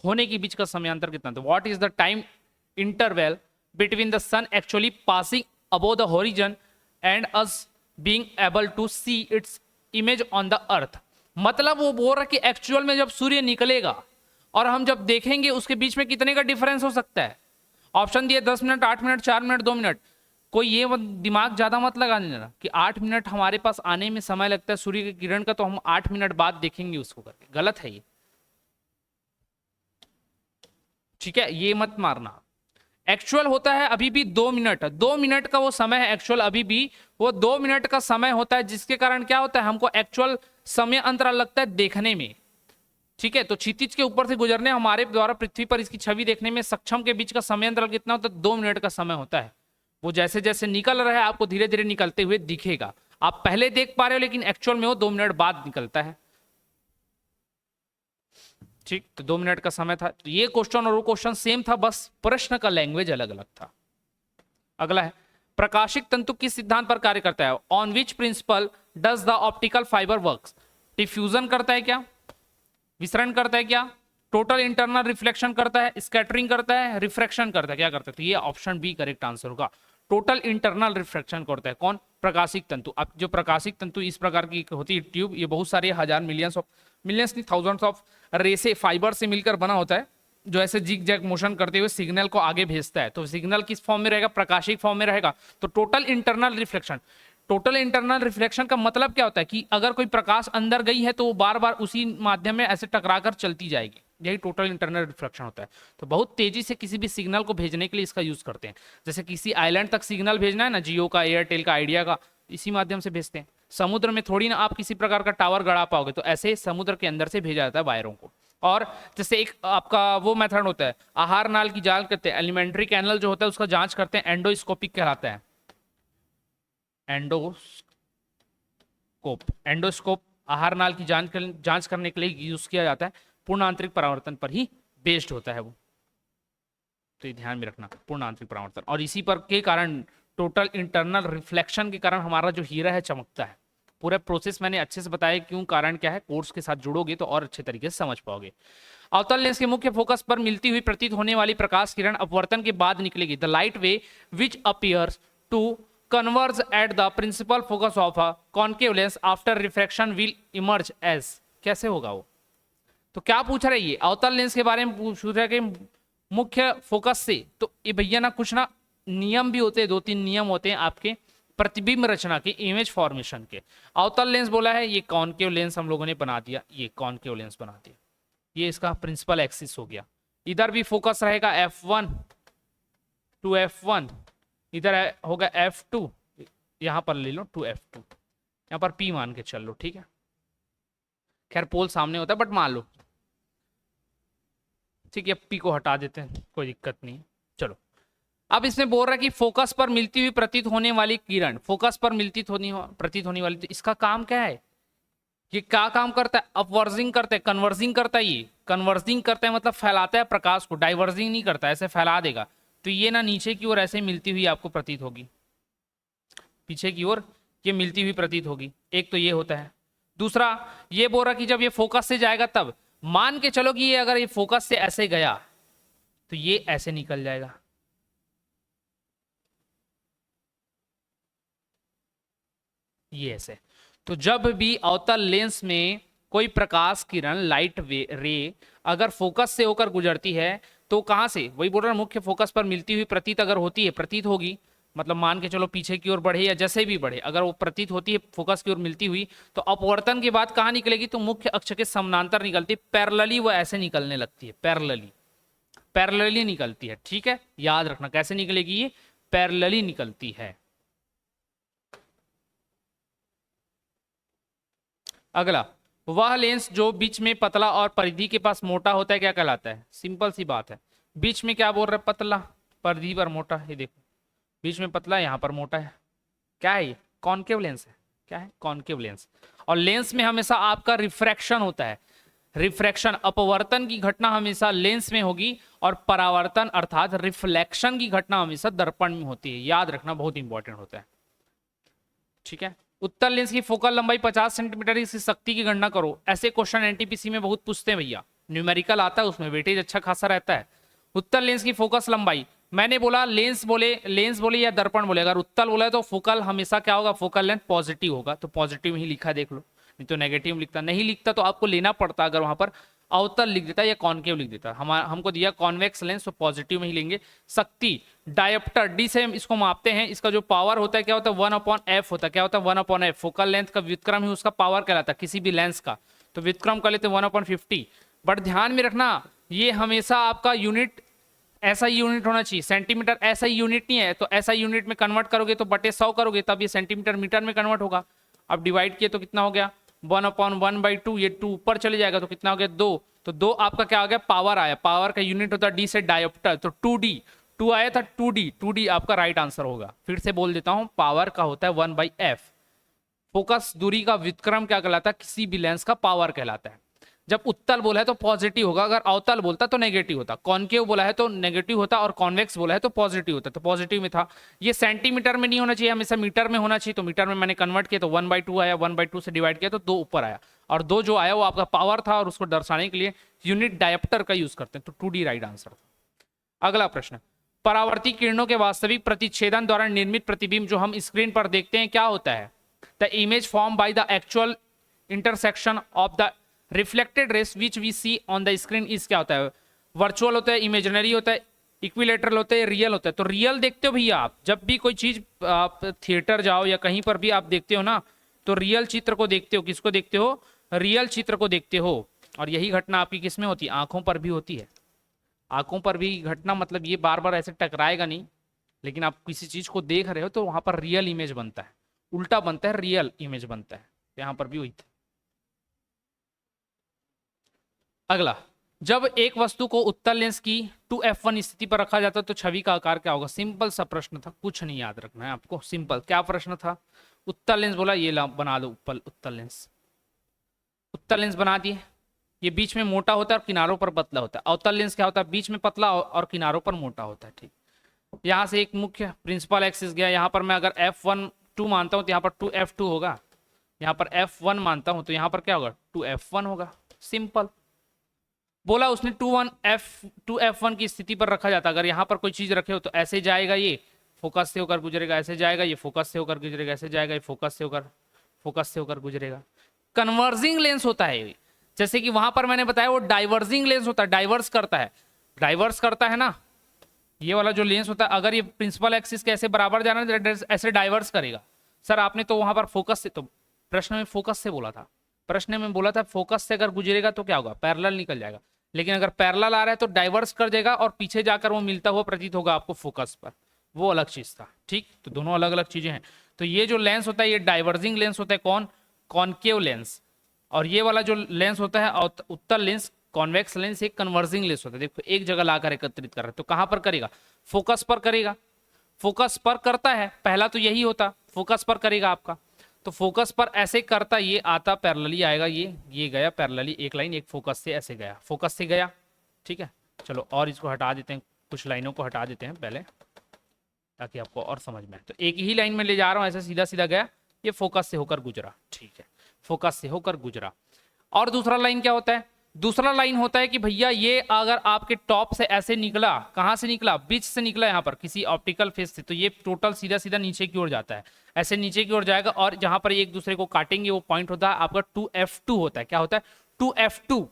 होने के बीच का समयांतर कितना था। What is the time interval between the sun actually passing above the horizon and us being able to see its image on the earth. मतलब वो बोल रहा है कि एक्चुअल में जब सूर्य निकलेगा और हम जब देखेंगे उसके बीच में कितने का डिफरेंस हो सकता है। ऑप्शन दिए 10 मिनट, 8 मिनट, 4 मिनट, 2 मिनट। कोई ये दिमाग ज्यादा मत लगाने देना कि 8 मिनट हमारे पास आने में समय लगता है सूर्य की किरण का, तो हम 8 मिनट बाद देखेंगे उसको करके, गलत है ये, ठीक है, ये मत मारना। एक्चुअल होता है अभी भी 2 मिनट, 2 मिनट का वो समय है एक्चुअल, अभी भी वो 2 मिनट का समय होता है, जिसके कारण क्या होता है, हमको एक्चुअल समय अंतराल लगता है देखने में, ठीक है। तो क्षितिज के ऊपर से गुजरने हमारे द्वारा पृथ्वी पर इसकी छवि देखने में सक्षम के बीच का समय अंतराल कितना होता है, 2 मिनट का समय होता है। वो जैसे जैसे निकल रहा है आपको धीरे धीरे निकलते हुए दिखेगा, आप पहले देख पा रहे हो लेकिन एक्चुअल में वो 2 मिनट बाद निकलता है, ठीक। तो 2 मिनट का समय था। तो ये क्वेश्चन और वो क्वेश्चन सेम था, बस प्रश्न का लैंग्वेज अलग अलग था। अगला है, प्रकाशिक तंतु किस सिद्धांत पर कार्य करता है, on which principle does the optical fibre works. Diffusion करता है क्या, विसरण करता है क्या, टोटल इंटरनल रिफ्लेक्शन करता है, स्कैटरिंग करता है, रिफ्रैक्शन करता है, क्या करता है। तो ये ऑप्शन बी करेक्ट आंसर होगा, टोटल इंटरनल रिफ्रैक्शन करता है कौन, प्रकाशिक तंतु। अब जो प्रकाशिक तंतु इस प्रकार की होती है ट्यूब, ये बहुत सारे हजार मिलियंस नहीं थाउजेंड्स ऑफ रे से, फाइबर से मिलकर बना होता है, जो ऐसे जिग जैग मोशन करते हुए सिग्नल को आगे भेजता है, तो सिग्नल किस फॉर्म में रहेगा, प्रकाशिक फॉर्म में रहेगा। तो total internal reflection, total internal reflection का मतलब क्या होता है कि अगर कोई प्रकाश अंदर गई है तो वो बार बार उसी माध्यम में ऐसे टकराकर चलती जाएगी, यही टोटल इंटरनल रिफ्लेक्शन होता है। तो बहुत तेजी से किसी भी सिग्नल को भेजने के लिए इसका यूज करते हैं। जैसे किसी आइलैंड तक सिग्नल भेजना है ना, जियो का, एयरटेल का, आइडिया का, इसी माध्यम से भेजते हैं। समुद्र में थोड़ी ना आप किसी प्रकार का टावर गड़ा पाओगे, तो ऐसे समुद्र के अंदर से भेजा जाता है वायरों को। और जैसे एक आपका वो मेथड होता है, आहार नाल की जांच करते हैं, एलिमेंट्री कैनल जो होता है उसका जांच करते हैं, एंडोस्कोपिक कहलाता है। एंडोस्कोप आहार नाल की जांच करने के लिए यूज किया जाता है। पूर्ण आंतरिक परावर्तन पर ही बेस्ड होता है वो, तो ये ध्यान में रखना, पूर्ण आंतरिक परावर्तन। और इसी पर के कारण टोटल इंटरनल रिफ्लेक्शन के कारण हमारा जो हीरा है चमकता है। पूरा प्रोसेस मैंने अच्छे से बताया, क्यों, कारण क्या है, कोर्स के साथ जुड़ोगे तो और अच्छे तरीके से समझ पाओगे। अवतल लेंस के मुख्य फोकस पर मिलती हुई प्रतीत होने वाली प्रकाश किरण अपवर्तन के बाद निकलेगी। The light way which appears to converge at the principal focus of a concave lens after refraction will emerge as. कैसे होगा वो, तो क्या पूछ रहा है ये, अवतल लेंस के बारे में पूछ रहा है कि मुख्य फोकस से, तो ये भैया ना कुछ ना नियम भी होते हैं, 2-3 नियम होते हैं आपके प्रतिबिंब रचना के, इमेज फॉर्मेशन के। अवतल लेंस बोला है, ये कॉन्केव लेंस हम लोगों ने बना दिया, ये कॉन्केव लेंस बना दिया, ये इसका प्रिंसिपल एक्सिस हो गया। इधर भी फोकस रहेगा F1 टू F1, इधर होगा F2, यहां पर ले लो 2F2, यहां पर P मान के चल लो, ठीक है। खैर पोल सामने होता है बट मान लो, ठीक है, P को हटा देते हैं, कोई दिक्कत नहीं। चलो अब इसमें बोल रहा है कि फोकस पर मिलती हुई प्रतीत होने वाली किरण, फोकस पर प्रतीत होने वाली, तो इसका काम क्या है, ये क्या काम करता है, अपवर्जिंग करता है, कन्वर्जिंग करता है। ये कन्वर्जिंग करता है मतलब फैलाता है प्रकाश को, डाइवर्जिंग नहीं करता, ऐसे फैला देगा। तो ये ना नीचे की ओर ऐसे मिलती हुई आपको प्रतीत होगी, पीछे की ओर ये मिलती हुई प्रतीत होगी। एक तो ये होता है। दूसरा ये बोल रहा कि जब ये फोकस से जाएगा तब, मान के चलो कि ये अगर ये फोकस से ऐसे गया तो ये ऐसे निकल जाएगा, ये ऐसे। तो जब भी अवतल लेंस में कोई प्रकाश किरण, लाइट रे अगर फोकस से होकर गुजरती है तो कहां से, वही बोल रहा मुख्य फोकस पर मिलती हुई प्रतीत अगर होती है, प्रतीत होगी मतलब मान के चलो पीछे की ओर बढ़े या जैसे भी बढ़े, अगर वो प्रतीत होती है फोकस की ओर मिलती हुई, तो अपवर्तन के बाद कहां निकलेगी, तो मुख्य अक्ष के समानांतर निकलती है, पैरेलली वो ऐसे निकलने लगती है, पैरेलली निकलती है, ठीक है, याद रखना कैसे निकलेगी, ये पैरेलली निकलती है। अगला, वह लेंस जो बीच में पतला और परिधि के पास मोटा होता है क्या कहलाता है, सिंपल सी बात है। बीच में क्या बोल रहे हैं, पतला, परिधि पर मोटा, ये देखो बीच में पतला, यहां पर मोटा है, क्या है ये, कॉन्केव लेंस है, क्या है, कॉन्केव लेंस। और लेंस में हमेशा आपका रिफ्रैक्शन होता है, रिफ्रैक्शन, अपवर्तन की घटना हमेशा लेंस में होगी और परावर्तन अर्थात रिफ्लेक्शन की घटना हमेशा दर्पण में होती है, याद रखना बहुत इंपॉर्टेंट होता है, ठीक है। उत्तल लेंस की फोकल लंबाई 50 सेंटीमीटर, इसकी शक्ति की गणना करो। ऐसे क्वेश्चन एनटीपीसी में बहुत पूछते हैं भैया, न्यूमेरिकल आता है उसमें वेटेज अच्छा खासा रहता है। उत्तल लेंस की फोकस लंबाई, मैंने बोला लेंस बोले या दर्पण बोले, अगर उत्तल बोला है तो फोकल हमेशा क्या होगा, फोकल लेंथ पॉजिटिव होगा, तो पॉजिटिव ही लिखा देख लो, नहीं तो नेगेटिव लिखता, नहीं लिखता तो आपको लेना पड़ता, अगर वहां पर अवतल लिख देता या कॉन्केव लिख देता। हमको दिया कॉन्वेक्स लेंस, तो पॉजिटिव में ही लेंगे। शक्ति, डायोप्टर, डी से हम इसको मापते हैं, इसका जो पावर होता है क्या होता है, 1/f होता है, क्या होता है 1/f, फोकल लेंथ का व्युत्क्रम ही उसका पावर कहलाता है किसी भी लेंस का, तो व्युत्क्रम कर लेते 1/50। बट ध्यान में रखना ये हमेशा आपका यूनिट ऐसा यूनिट होना चाहिए, सेंटीमीटर ऐसा यूनिट नहीं है, तो ऐसा यूनिट में कन्वर्ट करोगे तो बटे 100 करोगे तब ये सेंटीमीटर मीटर में कन्वर्ट होगा। अब डिवाइड किए तो कितना हो गया, 1/1/2, ये 2 ऊपर चले जाएगा तो कितना हो गया 2, तो 2 आपका क्या हो गया, पावर आया, पावर का यूनिट होता है डी से डायोप्टर, तो 2D, 2 आया था 2D आपका राइट आंसर होगा। फिर से बोल देता हूं, पावर का होता है 1/f, फोकस दूरी का व्युत्क्रम क्या कहलाता है, किसी भी लेंस का पावर कहलाता है। जब उत्तल बोला है तो पॉजिटिव होगा, अगर अवतल बोलता तो नेगेटिव होता, कॉन्केव बोला है तो नेगेटिव होता और कॉन्वेक्स बोला है तो पॉजिटिव होता, तो पॉजिटिव में था। ये सेंटीमीटर में नहीं होना चाहिए, हमेशा मीटर में होना चाहिए, तो मीटर में मैंने कन्वर्ट किया तो 1/2 आया, 1/2 से डिवाइड किया तो 2 ऊपर आया, और 2 जो आया वो आपका पावर था, और उसको दर्शाने के लिए यूनिट डायोप्टर का यूज करते हैं, तो 2D राइट आंसर था। अगला प्रश्न, परावर्ती किरणों के वास्तविक प्रतिच्छेदन द्वारा निर्मित प्रतिबिंब जो हम स्क्रीन पर देखते हैं क्या होता है, the image form by the actual intersection of the reflected rays which we see on the screen is, क्या होता है, वर्चुअल होता है, इमेजिनरी होता है, इक्विलेटरल होता है, रियल होता है। तो रियल देखते हो भैया आप, जब भी कोई चीज आप थिएटर जाओ या कहीं पर भी आप देखते हो ना, तो रियल चित्र को देखते हो। किसको देखते हो? रियल चित्र को देखते हो। और यही घटना आपकी किस में होती है? आंखों पर भी होती है। आंखों पर भी घटना मतलब ये बार बार ऐसे टकराएगा नहीं, लेकिन आप किसी चीज को देख रहे हो तो वहां पर रियल इमेज बनता है, उल्टा बनता है, रियल इमेज बनता है। यहां पर भी हुई थी। अगला, जब एक वस्तु को उत्तल लेंस की 2f1 स्थिति पर रखा जाता है तो छवि का आकार क्या होगा? सिंपल सा प्रश्न था, कुछ नहीं याद रखना है आपको। सिंपल, क्या प्रश्न था? उत्तल लेंस बोला, ये बना दो उत्तल लेंस। उत्तल लेंस बना दिए। ये बीच में मोटा होता है और किनारों पर पतला होता है। अवतल लेंस क्या होता है? बीच में पतला और किनारों पर मोटा होता है। ठीक, यहाँ से एक मुख्य प्रिंसिपल एक्सिस गया। यहाँ पर मैं अगर f1 2 मानता हूँ तो यहाँ पर 2f2 होगा। यहाँ पर f1 मानता हूँ तो यहाँ पर क्या होगा? 2f1 होगा। सिंपल। बोला उसने 2f1 की स्थिति पर रखा जाता। अगर यहाँ पर कोई चीज रखे हो तो ऐसे जाएगा, ये फोकस से होकर गुजरेगा, ऐसे जाएगा, ये फोकस से होकर गुजरेगा, ऐसे जाएगा, ये फोकस से होकर गुजरेगा। कन्वर्जिंग लेंस होता है ये। जैसे कि वहां पर मैंने बताया वो डाइवर्जिंग लेंस होता है, डाइवर्स करता है ना। ये वाला जो लेंस होता है, अगर ये प्रिंसिपल एक्सिस के ऐसे बराबर जाना है ऐसे डाइवर्स करेगा। सर आपने तो वहां पर फोकस से, तो प्रश्न में फोकस से बोला था, प्रश्न में बोला था फोकस से अगर गुजरेगा तो क्या होगा? पैरेलल निकल जाएगा। लेकिन अगर पैरेलल आ रहा है तो डाइवर्स कर देगा और पीछे जाकर वो मिलता हुआ प्रतीत होगा आपको फोकस पर। वो अलग चीज था। ठीक, तो दोनों अलग अलग चीजें हैं। तो ये जो लेंस होता है ये डाइवर्जिंग लेंस होता है। कौन? Concave lens. और ये वाला जो लेंस होता है उत्तल लेंस, कॉन्वेक्स लेंस, एक कन्वर्जिंग लेंस होता है। देखो एक जगह लाकर एकत्रित कर रहा है, तो कहां पर करेगा? फोकस पर करेगा। फोकस पर करता है, पहला तो यही होता, फोकस पर करेगा आपका। तो फोकस पर ऐसे करता, ये आता पैरेलली आएगा, ये गया पैरेलली, एक लाइन, एक फोकस से ऐसे गया, फोकस से गया। ठीक है, चलो और इसको हटा देते हैं, कुछ लाइनों को हटा देते हैं पहले ताकि आपको और समझ में आए। तो एक ही लाइन में ले जा रहा हूं, ऐसे सीधा सीधा गया, ये फोकस से होकर गुजरा। ठीक है, फोकस से होकर गुजरा। और दूसरा लाइन क्या होता है? दूसरा लाइन होता है कि भैया ये अगर आपके टॉप से ऐसे निकला, कहां से निकला? बीच से निकला, यहाँ पर किसी ऑप्टिकल फेस से, तो ये टोटल सीधा सीधा नीचे की ओर जाता है, ऐसे नीचे की ओर जाएगा। और जहां पर एक दूसरे को काटेंगे वो पॉइंट होता है आपका 2f2 होता है। क्या होता है? 2f2।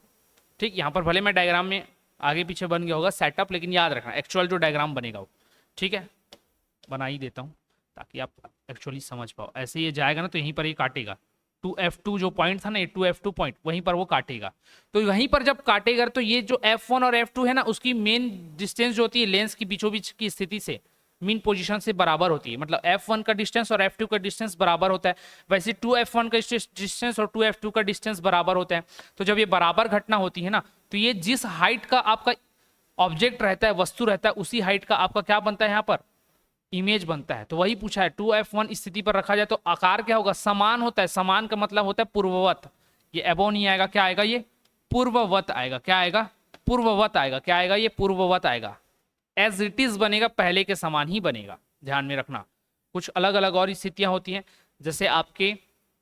ठीक, यहाँ पर भले मैं डायग्राम में आगे पीछे बन गया होगा सेटअप, लेकिन याद रखना एक्चुअल जो डायग्राम बनेगा वो। ठीक है, बना ही देता हूँ ताकि आप एक्चुअली समझ पाओ। ऐसे ये जाएगा ना तो यहीं पर ये काटेगा, 2f2 जो पॉइंट था ना, ये 2f2 पॉइंट, वहीं पर वो काटेगा। तो वहीं पर जब काटेगा तो ये जो f1 और f2 है ना, उसकी मेन डिस्टेंस जो होती है लेंस की बीचों बीच की स्थिति से, मीन पोजीशन से बराबर होती है। मतलब f1 का डिस्टेंस और f2 का डिस्टेंस बराबर होता है। वैसे 2f1 का डिस्टेंस और 2f2 का डिस्टेंस बराबर होता है। तो जब ये बराबर घटना होती है ना, तो ये जिस हाइट का आपका ऑब्जेक्ट रहता है, वस्तु रहता है, उसी हाइट का आपका क्या बनता है? यहाँ पर इमेज बनता है। तो वही पूछा है, 2f1 स्थिति पर रखा जाए तो आकार क्या होगा? समान होता है। समान का मतलब होता है पूर्ववत। ये एबो नहीं आएगा, क्या आएगा? ये पूर्ववत आएगा। क्या आएगा? पूर्ववत आएगा। क्या आएगा? ये पूर्ववत आएगा। एज इट इज बनेगा, पहले के समान ही बनेगा, ध्यान में रखना। कुछ अलग अलग और स्थितियां होती हैं, जैसे आपके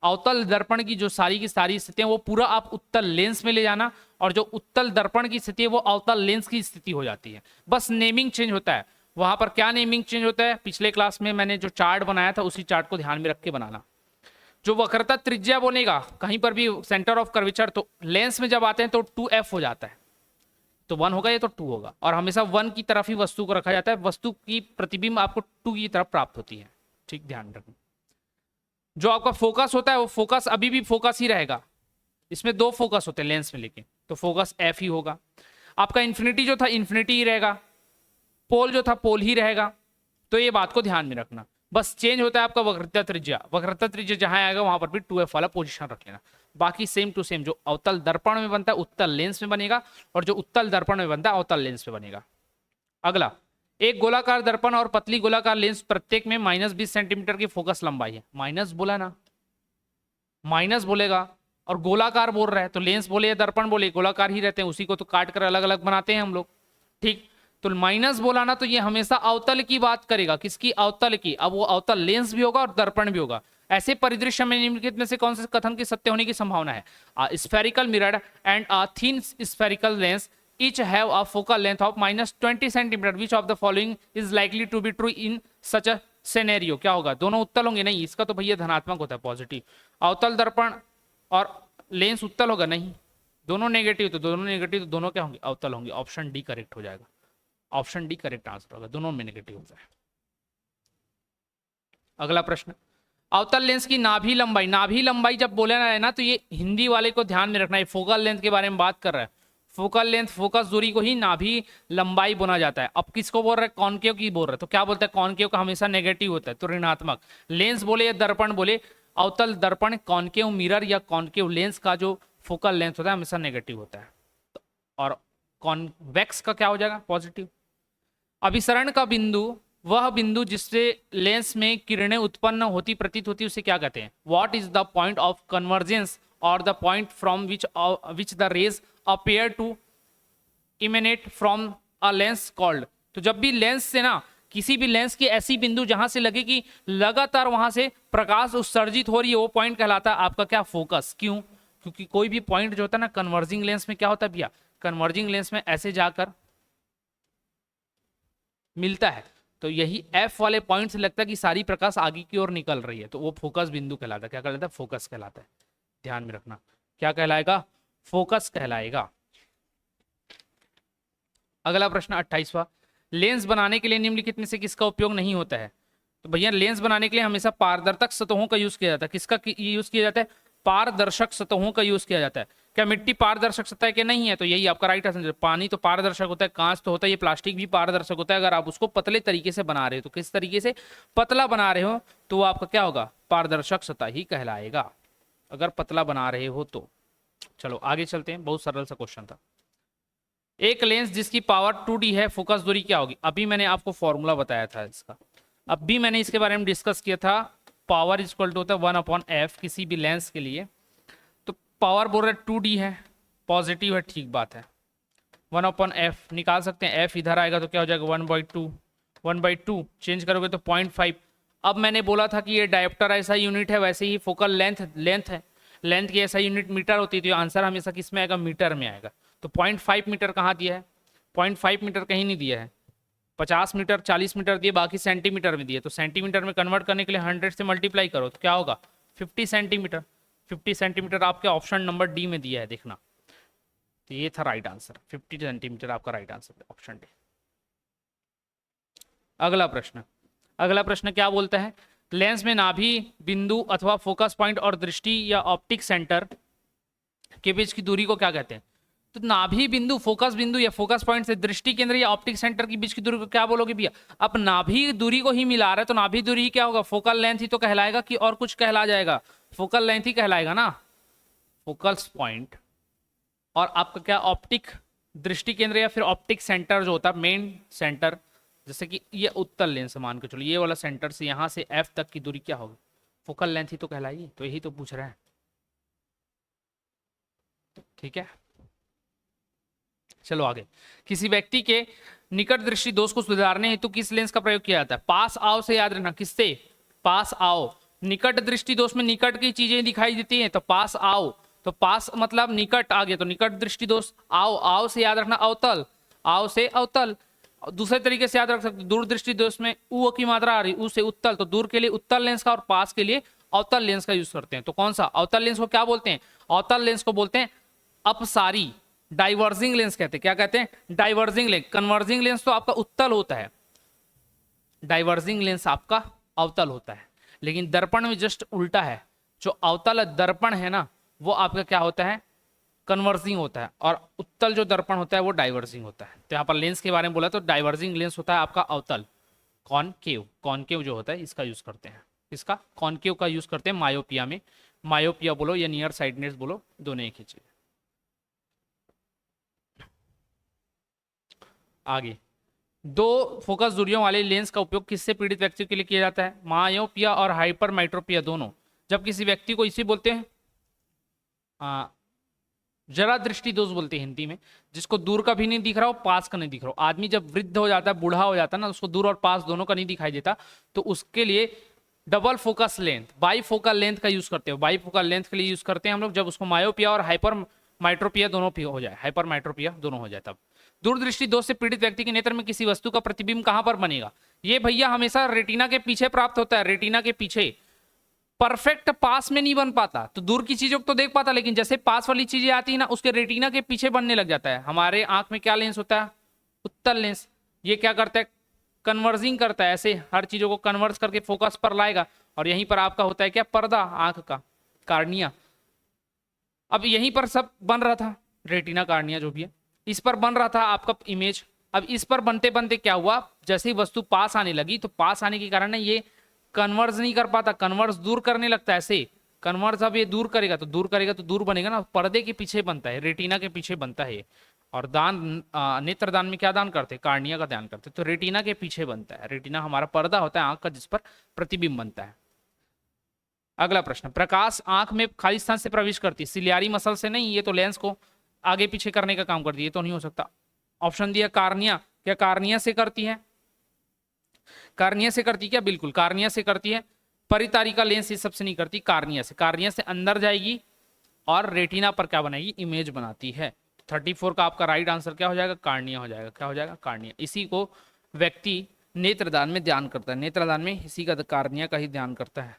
अवतल दर्पण की जो सारी की सारी स्थितियां, वो पूरा आप उत्तल लेंस में ले जाना, और जो उत्तल दर्पण की स्थिति है वो अवतल लेंस की स्थिति हो जाती है। बस नेमिंग चेंज होता है। वहां पर क्या नेमिंग चेंज होता है? पिछले क्लास में मैंने जो चार्ट बनाया था उसी चार्ट को ध्यान में रख के बनाना। जो वक्रता त्रिज्या बनेगा कहीं पर भी, सेंटर ऑफ कर्वेचर, तो लेंस में जब आते हैं तो 2f हो जाता है, तो 1 होगा, ये तो 2 होगा। और हमेशा 1 की तरफ ही वस्तु को रखा जाता है, वस्तु की प्रतिबिंब आपको 2 की तरफ प्राप्त होती है। ठीक, ध्यान रखना। जो आपका फोकस होता है वो फोकस अभी भी फोकस ही रहेगा। इसमें 2 फोकस होते हैं लेंस में, लेकिन तो फोकस f ही होगा। आपका इन्फिनिटी जो था इन्फिनिटी ही रहेगा, पोल जो था पोल ही रहेगा। तो ये बात को ध्यान में रखना। बस चेंज होता है आपका वक्रता त्रिज्या। वक्रता त्रिज्या जहां आएगा वहां पर भी 2f वाला पोजीशन रख लेना। बाकी सेम टू सेम जो अवतल दर्पण में बनता है उत्तल लेंस में बनेगा, और जो उत्तल दर्पण में बनता है अवतल लेंस में बनेगा। अगला, एक गोलाकार दर्पण और पतली गोलाकार लेंस प्रत्येक में -20 सेंटीमीटर की फोकस लंबाई है। माइनस बोला ना, माइनस बोलेगा, और गोलाकार बोल रहा है तो लेंस बोले या दर्पण बोले, गोलाकार ही रहते हैं, उसी को तो काट कर अलग अलग बनाते हैं हम लोग। ठीक, तो माइनस बोला ना तो ये हमेशा अवतल की बात करेगा। किसकी? अवतल की। अब वो अवतल लेंस भी होगा और दर्पण भी होगा। ऐसे परिदृश्य में निम्नलिखित में से कौन से कथन के सत्य होने की संभावना है? Spherical mirror and a thin spherical lens each have a focal length of -20 centimetre, which of the following is likely to be true in such a scenario? क्या होगा? दोनों उत्तल होंगे? नहीं, इसका तो भैया धनात्मक होता है, पॉजिटिव। अवतल दर्पण और लेंस उत्तल होगा? नहीं, दोनों नेगेटिव तो दोनों नेगेटिव तो दोनों क्या होंगे, अवतल होंगे। ऑप्शन डी करेक्ट हो जाएगा, ऑप्शन डी करेक्ट आंसर होगा, दोनों में नेगेटिव होता है। अगला प्रश्न, अवतल लेंस की नाभि लंबाई, नाभि लंबाई जब बोले ना है ना तो ये हिंदी वाले को ध्यान में रखना है, फोकल लेंथ के बारे में बात कर रहा है। फोकल लेंथ, फोकस दूरी को ही नाभि लंबाई बोला जाता है। अब किसको बोल रहा है, कॉनकेव की बोल रहा है, तो क्या बोलता है, कॉनकेव का हमेशा नेगेटिव होता है, तो ऋणात्मक। लेंस बोले या दर्पण बोले, अवतल दर्पण, कॉनकेव मिरर या कॉनकेव लेंस का जो फोकल लेंथ होता है हमेशा नेगेटिव होता है। और कॉन्वेक्स का क्या हो जाएगा, पॉजिटिव। अभिसरण का बिंदु, वह बिंदु जिससे लेंस में किरणें उत्पन्न होती प्रतीत होती उसे क्या कहते हैं। What is the point of convergence और the point from which the rays appear to emanate from a lens called. तो जब भी लेंस से ना, किसी भी लेंस की ऐसी बिंदु जहां से लगे कि लगातार वहां से प्रकाश उत्सर्जित हो रही है, वो पॉइंट कहलाता है आपका क्या, फोकस। क्यों, क्योंकि कोई भी पॉइंट जो होता है ना कन्वर्जिंग लेंस में क्या होता है भैया, कन्वर्जिंग लेंस में ऐसे जाकर मिलता है, तो यही एफ वाले पॉइंट से लगता है कि सारी प्रकाश आगे की ओर निकल रही है, तो वो फोकस बिंदु कहलाता है। क्या कहलाता है, फोकस कहलाता है। ध्यान में रखना, क्या कहलाएगा, फोकस कहलाएगा। अगला प्रश्न 28वां, लेंस बनाने के लिए निम्नलिखित में से किसका उपयोग नहीं होता है। तो भैया लेंस बनाने के लिए हमेशा पारदर्शक सतहों का यूज किया जाता है। किसका यूज किया जाता है, पारदर्शक सतहों का यूज किया जाता है। क्या मिट्टी पारदर्शक सतह के नहीं है, तो यही आपका राइट आंसर। पानी तो पारदर्शक होता है, कांच तो होता है, ये प्लास्टिक भी पारदर्शक होता है। अगर आप उसको पतले तरीके से बना रहे हो, तो किस तरीके से पतला बना रहे हो, तो वो आपका क्या होगा, पारदर्शक सतह ही कहलाएगा, अगर पतला बना रहे हो तो। चलो आगे चलते हैं, बहुत सरल सा क्वेश्चन था। एक लेंस जिसकी पावर 2D है, फोकस दूरी क्या होगी। अभी मैंने आपको फॉर्मूला बताया था इसका, अब भी मैंने इसके बारे में डिस्कस किया था। पावर इक्वल टू होता है 1/f किसी भी लेंस के लिए। तो पावर बोल रहे 2D है, पॉजिटिव है, ठीक बात है। 1/f निकाल सकते हैं, f इधर आएगा तो क्या हो जाएगा 1/2, 1/2 चेंज करोगे तो 0.5। अब मैंने बोला था कि ये डायोप्टर ऐसा यूनिट है, वैसे ही फोकल लेंथ है, लेंथ की ऐसा यूनिट मीटर होती है, तो आंसर हमेशा किस में आएगा, मीटर में आएगा। तो 0.5 मीटर कहाँ दिया है, 0.5 मीटर कहीं नहीं दिया है। 50 मीटर 40 मीटर दिए, बाकी सेंटीमीटर में दिए, तो सेंटीमीटर में कन्वर्ट करने के लिए 100 से मल्टीप्लाई करो तो क्या होगा 50 सेंटीमीटर। 50 सेंटीमीटर आपके ऑप्शन नंबर डी में दिया है, देखना। तो ये था राइट आंसर, 50 सेंटीमीटर आपका राइट आंसर है, ऑप्शन डी। अगला प्रश्न क्या बोलता है, लेंस में नाभि बिंदु अथवा फोकस पॉइंट और दृष्टि या ऑप्टिक सेंटर के बीच की दूरी को क्या कहते हैं। तो नाभि बिंदु, फोकस बिंदु या फोकस पॉइंट से दृष्टि केंद्र या ऑप्टिक सेंटर के बीच की दूरी को क्या बोलोगे भैया। अब नाभि दूरी को ही मिला रहा है, तो नाभि दूरी ही क्या होगा, फोकल लेंथ ही तो कहलाएगा कि और कुछ कहला जाएगा, फोकल लेंथ ही कहलाएगा ना, फोकल्स पॉइंट। और आपका क्या, ऑप्टिक दृष्टि केंद्र या फिर ऑप्टिक सेंटर जो होता है मेन सेंटर, जैसे कि ये उत्तल लेंस मान के चलो, ये वाला सेंटर से यहाँ से एफ तक की दूरी क्या होगी, फोकल लेंथ ही तो कहलाएगी। तो यही तो पूछ रहा है, ठीक है। चलो आगे, किसी व्यक्ति के निकट दृष्टि दोष को सुधारने हेतु किस लेंस का प्रयोग किया जाता है। पास आओ से याद रखना, किससे, पास आओ। निकट दृष्टि दोष में निकट की चीजें दिखाई देती हैं, तो पास आओ, तो पास मतलब निकट आ गया, तो निकट दृष्टि दोष। आओ, आओ से याद रखना अवतल, आओ से अवतल। दूसरे तरीके से याद रख सकते, दूर दृष्टि दोष में ऊ की मात्रा आ रही, ऊ से उत्तल, तो दूर के लिए उत्तल लेंस का और पास के लिए अवतल लेंस का यूज करते हैं। तो कौन सा, अवतल लेंस को क्या बोलते हैं, अवतल लेंस को बोलते हैं अपसारी, डाइवर्जिंग लेंस कहते हैं। क्या कहते हैं, डाइवर्जिंग लेंस। कन्वर्जिंग लेंस तो आपका उत्तल होता है, डाइवर्जिंग लेंस आपका अवतल होता है। लेकिन दर्पण में जस्ट उल्टा है, जो अवतल दर्पण है ना वो आपका क्या होता है, कन्वर्जिंग होता है, और उत्तल जो दर्पण होता है वो डाइवर्जिंग होता है। तो यहाँ पर लेंस के बारे में बोला तो डाइवर्जिंग लेंस होता है आपका अवतल। कॉनकेव, कॉनकेव जो होता है इसका यूज करते हैं, इसका कॉनकेव का यूज करते हैं मायोपिया में। मायोपिया बोलो या नियर साइडनेस बोलो, दोनों एक ही चीज। आगे, दो फोकस दूरियों वाले लेंस का उपयोग किससे पीड़ित व्यक्तियों के लिए किया जाता है, मायोपिया और हाइपरमेट्रोपिया दोनों। जब किसी व्यक्ति को इसे बोलते हैं जरा दृष्टि दोष बोलते हैं हिंदी में, जिसको दूर का भी नहीं दिख रहा हो, पास का नहीं दिख रहा हो। आदमी जब वृद्ध हो जाता है, बूढ़ा हो जाता है ना, उसको दूर और पास दोनों का नहीं दिखाई देता, तो उसके लिए double focus length, by focal length का यूज करते हैं। बाई फोकल लेंथ के लिए यूज करते हैं हम लोग जब उसको मायोपिया और हाइपरमेट्रोपिया दोनों हो जाए, हाइपरमेट्रोपिया दोनों हो जाए तब। दूरदृष्टि दोष से पीड़ित व्यक्ति के नेत्र में किसी वस्तु का प्रतिबिंब कहां पर बनेगा। ये भैया हमेशा रेटिना के पीछे प्राप्त होता है, रेटिना के पीछे। परफेक्ट पास में नहीं बन पाता, तो दूर की चीजों को तो देख पाता, लेकिन जैसे पास वाली चीजें आती है ना, उसके रेटिना के पीछे बनने लग जाता है। हमारे आंख में क्या लेंस होता है? उत्तल लेंस। ये क्या करता है? कन्वर्जिंग करता है, ऐसे हर चीजों को कन्वर्स करके फोकस पर लाएगा। और यहीं पर आपका होता है क्या? पर्दा, आंख का, कार्निया। अब यहीं पर सब बन रहा था, रेटिना, कार्निया जो भी है, इस पर बन रहा था आपका इमेज। अब इस पर बनते बनते क्या हुआ, जैसे ही वस्तु पास आने लगी, तो पास आने के कारण ये कन्वर्स नहीं कर पाता, कन्वर्स दूर करने लगता है ऐसे। कन्वर्स अब ये दूर करेगा तो दूर करेगा तो दूर बनेगा ना, पर्दे के पीछे बनता है, रेटिना के पीछे बनता है ये। और दान, नेत्रदान में क्या दान करते? कार्निया का दान करते, तो रेटिना के पीछे बनता है। रेटिना हमारा पर्दा होता है आंख का, जिस पर प्रतिबिंब बनता है। अगला प्रश्न, प्रकाश आंख में खाली स्थान से प्रवेश करती है, सिलियारी मसल से नहीं, ये तो लेंस को आगे पीछे करने का काम करती है, ये तो नहीं हो सकता। ऑप्शन दिया कार्निया, क्या कार्निया से करती है? कार्निया से करती क्या? बिल्कुल कार्निया से करती है। परितारिका लेंस ये सबसे नहीं करती, कार्निया से। कार्निया से अंदर जाएगी और रेटिना पर क्या बनाएगी? इमेज बनाती है। 34 का आपका राइट आंसर क्या हो जाएगा? कार्निया हो जाएगा। क्या हो जाएगा? कार्निया। इसी को व्यक्ति नेत्रदान में ध्यान करता है, नेत्रदान में इसी का, कार्निया का ही ध्यान करता है।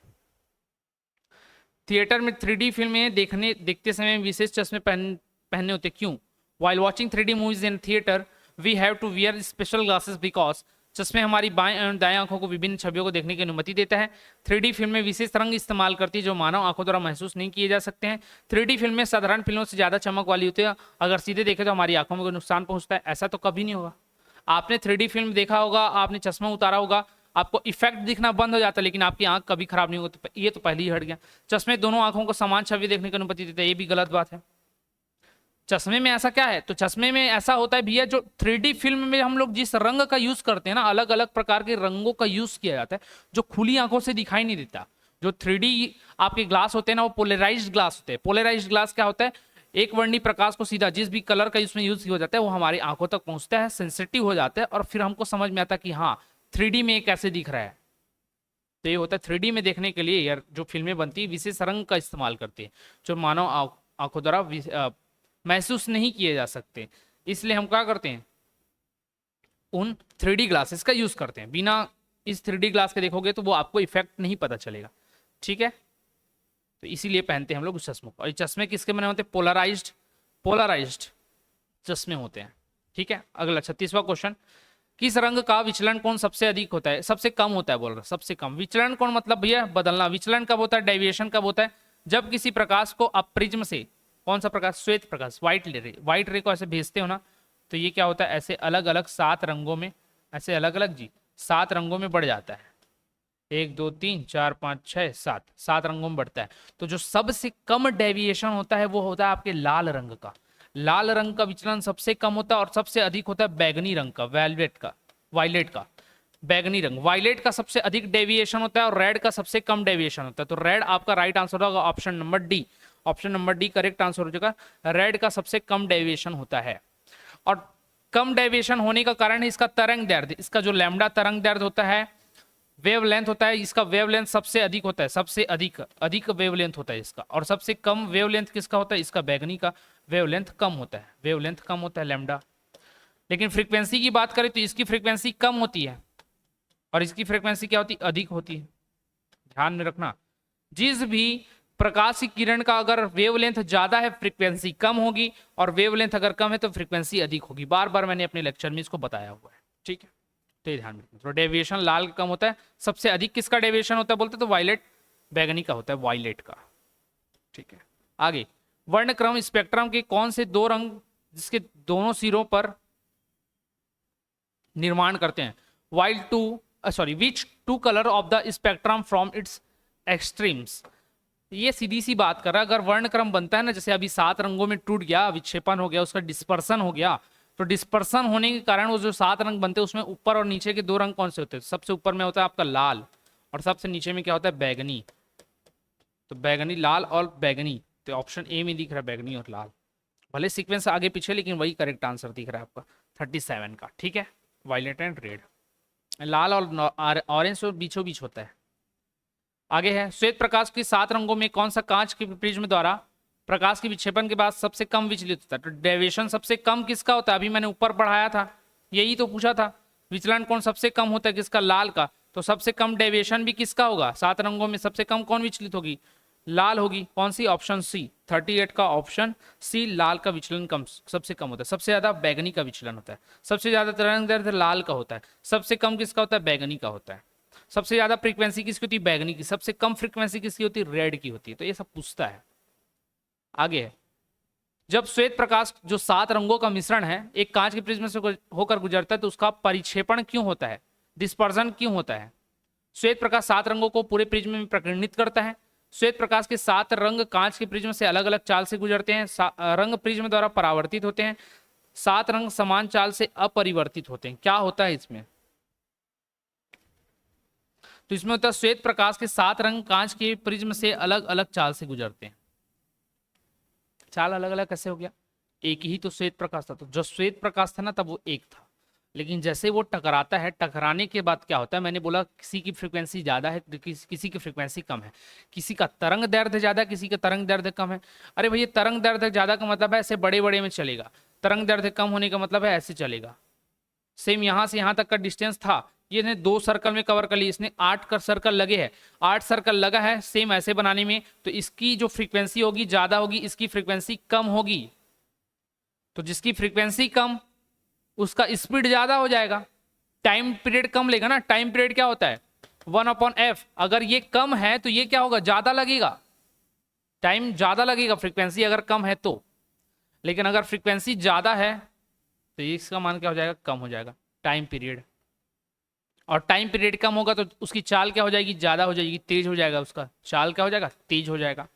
थिएटर में 3D फिल्में देखते समय विशेष चश्मे पहनने होते, क्यों? While watching 3D movies in theater, we have to wear special glasses because चश्मे हमारी बाएं एवं दाएं आंखों को विभिन्न छवियों को देखने की अनुमति देता है। 3D फिल्में विशेष रंग इस्तेमाल करती है जो मानव आंखों द्वारा महसूस नहीं किए जा सकते हैं। 3D फिल्में साधारण फिल्मों से ज्यादा चमक वाली होती है, अगर सीधे देखें तो हमारी आंखों में कोई नुकसान पहुंचता है, ऐसा तो कभी नहीं होगा। आपने 3D फिल्म देखा होगा, आपने चश्मा उतारा होगा, आपको इफेक्ट दिखना बंद हो जाता है, लेकिन आपकी आंख कभी खराब नहीं होती, ये तो पहले ही हट गया। चश्मे दोनों आंखों को समान छवि देखने की अनुमति देते हैं, ये भी गलत बात है। चश्मे में ऐसा क्या है? तो चश्मे में ऐसा होता है भैया, जो 3D फिल्म में हम लोग जिस रंग का यूज करते हैं ना, अलग अलग प्रकार के रंगों का यूज किया जाता है, जो खुली आंखों से दिखाई नहीं देता। जो 3D आपके ग्लास होते हैं ना, वो पोलराइज्ड ग्लास होते हैं। पोलराइज्ड ग्लास क्या होता है? एक वर्णी प्रकाश को सीधा जिस भी कलर का इसमें यूज हो जाता है, वो हमारी आंखों तक पहुंचता है, सेंसिटिव हो जाता है, और फिर हमको समझ में आता है कि हाँ 3D में कैसे दिख रहा है। तो ये होता है 3D में देखने के लिए यार जो फिल्में बनती है विशेष रंग का इस्तेमाल करती है, जो मानव आंखों द्वारा महसूस नहीं किए जा सकते। इसलिए हम क्या करते हैं? उन 3D ग्लासेस का यूज करते हैं। बिना इस 3D ग्लास के देखोगे तो वो आपको इफेक्ट नहीं पता चलेगा, ठीक है? तो इसीलिए पहनते हैं हम लोग उस चश्मों को। और ये चश्मे किसके बने होते हैं? पोलराइज्ड चश्मे होते हैं, ठीक है? अगला 36वां क्वेश्चन, किस रंग का विचलन कोण सबसे अधिक होता है? सबसे कम होता है बोल रहा, सबसे कम। विचलन कोण मतलब भैया बदलना। विचलन कब होता है? डेविएशन कब होता है? जब किसी प्रकाश को आप प्रिज्म से, कौन सा प्रकाश? श्वेत प्रकाश, व्हाइट रे को ऐसे भेजते हो ना, तो ये क्या होता है? ऐसे अलग अलग 7 रंगों में, ऐसे अलग अलग जी 7 रंगों में बढ़ जाता है। 1 2 3 4 5 6 7 रंगों में बढ़ता है। तो जो सबसे कम डेविएशन होता है वो होता है आपके लाल रंग का। लाल रंग का विचलन सबसे कम होता है, और सबसे अधिक होता है बैगनी रंग का, वायलेट का। बैगनी रंग, वायलेट का सबसे अधिक डेविएशन होता है, और रेड का सबसे कम डेविएशन होता है। तो रेड आपका राइट आंसर होगा, option number D. Option number D correct answer हो जाएगा। रेड का सबसे कम डेविएशन होता है, और कम डेविएशन होने का कारण है इसका तरंग दैर्ध्य। इसका जो लैम्डा तरंग दैर्ध्य होता है, वेवलेंथ होता है, इसका वेवलेंथ सबसे अधिक होता है, सबसे अधिक वेवलेंथ होता है इसका। और सबसे कम वेवलेंथ किसका होता है? इसका बैगनी का वेवलेंथ कम होता है, वेवलेंथ कम होता है लैम्डा। लेकिन फ्रीक्वेंसी की बात करें तो इसकी फ्रीक्वेंसी कम होती है, और इसकी फ्रीक्वेंसी क्या होती है? अधिक होती है। ध्यान में रखना, जिस भी प्रकाश की किरण का अगर वेवलेंथ ज्यादा है फ्रीक्वेंसी कम होगी, और वेवलेंथ अगर कम है तो फ्रीक्वेंसी अधिक होगी। बार बार मैंने अपने लेक्चर में इसको बताया हुआ है, ठीक है? तो ये ध्यान में रखना। तो डेविएशन लाल कम होता है, सबसे अधिक किसका डेविएशन होता है बोलते तो वायलेट, बैगनी का होता है, वायलेट का, ठीक है? आगे, वर्णक्रम स्पेक्ट्रम के कौन से 2 रंग जिसके दोनों सिरों पर निर्माण करते हैं? विच 2 colour of the spectrum from its extremes. ये सीधी सी बात कर रहा है, अगर वर्णक्रम बनता है ना, जैसे अभी 7 रंगों में टूट गया, विक्षेपण हो गया, उसका डिस्पर्सन हो गया, तो डिस्पर्सन होने के कारण वो जो 7 रंग बनते हैं उसमें ऊपर और नीचे के 2 रंग कौन से होते हैं? सबसे ऊपर में होता है आपका लाल, और सबसे नीचे में क्या होता है? बैगनी। तो बैगनी, लाल और बैगनी, तो ऑप्शन ए में दिख रहा है बैगनी और लाल। भले सीक्वेंस आगे पीछे, लेकिन वही करेक्ट आंसर दिख रहा है आपका 37 का, ठीक है? वायलेट एंड रेड, लाल और ऑरेंज तो बीचों बीच होता है। आगे है, श्वेत प्रकाश के 7 रंगों में कौन सा कांच के प्रिज्म द्वारा प्रकाश के विक्षेपण के बाद सबसे कम विचलित होता है? तो डेविएशन सबसे कम किसका होता है? अभी मैंने ऊपर पढ़ाया था, यही तो पूछा था। विचलन कौन सबसे कम होता है किसका? लाल का। तो सबसे कम डेविएशन भी किसका होगा? 7 रंगों में सबसे कम कौन विचलित होगी? लाल होगी। कौन सी? ऑप्शन सी 38 का ऑप्शन सी, लाल का विचलन कम सबसे कम होता है। सबसे ज्यादा बैगनी का विचलन होता है। सबसे ज्यादा तरंग दैर्ध्य लाल का होता है। सबसे कम किसका होता है? बैगनी का होता है। सबसे ज्यादा फ्रीक्वेंसी किसकी होती है? बैगनी की। सबसे कम फ्रीक्वेंसी किसकी होती है? रेड की होती है। तो ये सब पूछता है। आगे है, जब श्वेत प्रकाश जो 7 रंगों का मिश्रण है एक कांच के प्रिज्म से होकर गुजरता है तो उसका परिक्षेपण क्यों होता है? डिस्पर्जन क्यों होता है? श्वेत प्रकाश 7 रंगों को पूरे प्रिज्म में प्रकीर्णित करता है। श्वेत प्रकाश के 7 रंग कांच के प्रिज्म से अलग अलग चाल से गुजरते हैं। रंग प्रिज्म द्वारा परावर्तित होते हैं। 7 रंग समान चाल से अपरिवर्तित होते हैं। क्या होता है इसमें? तो इसमें होता है श्वेत प्रकाश के 7 रंग कांच के प्रिज्म से अलग अलग चाल से गुजरते हैं। चाल अलग अलग कैसे हो गया? एक ही तो श्वेत प्रकाश था, तो जो श्वेत प्रकाश था ना तब वो एक था, लेकिन जैसे वो टकराता है, टकराने के बाद क्या होता है? मैंने बोला किसी की फ्रीक्वेंसी ज्यादा है, किसी की फ्रीक्वेंसी कम है, किसी का तरंग दैर्ध्य ज्यादा है, किसी का तरंग दैर्ध्य कम है। अरे भैया तरंग दैर्ध्य ज्यादा का मतलब है ऐसे बड़े बड़े में चलेगा, तरंग दैर्ध्य कम होने का मतलब है ऐसे चलेगा। सेम यहां से यहां तक का डिस्टेंस था, ये ने 2 सर्कल में कवर कर ली, इसने 8 का सर्कल लगे हैं, 8 सर्कल लगा है सेम ऐसे बनाने में, तो इसकी जो फ्रीक्वेंसी होगी ज्यादा होगी, इसकी फ्रीक्वेंसी कम होगी। तो जिसकी फ्रीक्वेंसी कम उसका स्पीड ज्यादा हो जाएगा, टाइम पीरियड कम लेगा ना। टाइम पीरियड क्या होता है? 1/f। अगर ये कम है तो ये क्या होगा? ज्यादा लगेगा, टाइम ज्यादा लगेगा फ्रीक्वेंसी अगर कम है तो। लेकिन अगर फ्रीक्वेंसी ज्यादा है तो इसका मान क्या हो जाएगा? कम हो जाएगा टाइम पीरियड। और टाइम पीरियड कम होगा तो उसकी चाल क्या हो जाएगी? ज्यादा हो जाएगी, तेज हो जाएगा, उसका चाल क्या हो जाएगा? तेज हो जाएगा।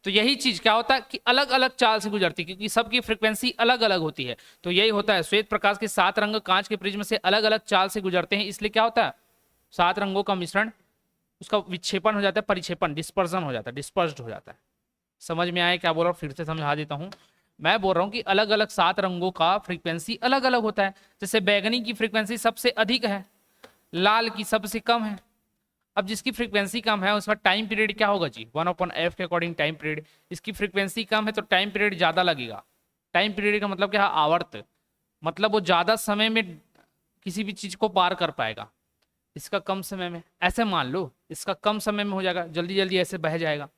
तो यही चीज क्या होता है कि अलग अलग चाल से गुजरती है, क्योंकि सबकी फ्रीक्वेंसी अलग अलग होती है। तो यही होता है, श्वेत प्रकाश के 7 रंग कांच के प्रिज्म से अलग अलग चाल से गुजरते हैं, इसलिए क्या होता है? 7 रंगों का मिश्रण, उसका विक्षेपण हो जाता है, परिक्षेपण, डिस्पर्जन हो जाता है, डिस्पर्स्ड हो जाता है। समझ में आया क्या बोल रहा हूँ? फिर से समझा देता हूँ। मैं बोल रहा हूँ कि अलग अलग 7 रंगों का फ्रीक्वेंसी अलग अलग होता है। जैसे बैगनी की फ्रीक्वेंसी सबसे अधिक है, लाल की सबसे कम है। अब जिसकी फ्रीक्वेंसी कम है उसका टाइम पीरियड क्या होगा जी? 1/f के अकॉर्डिंग टाइम पीरियड। इसकी फ्रीक्वेंसी कम है तो टाइम पीरियड ज्यादा लगेगा। टाइम पीरियड का मतलब क्या है? आवर्त, मतलब वो ज्यादा समय में किसी भी चीज को पार कर पाएगा। इसका कम समय में, ऐसे मान लो इसका कम समय में हो जाएगा, जल्दी जल्दी ऐसे बह जाएगा।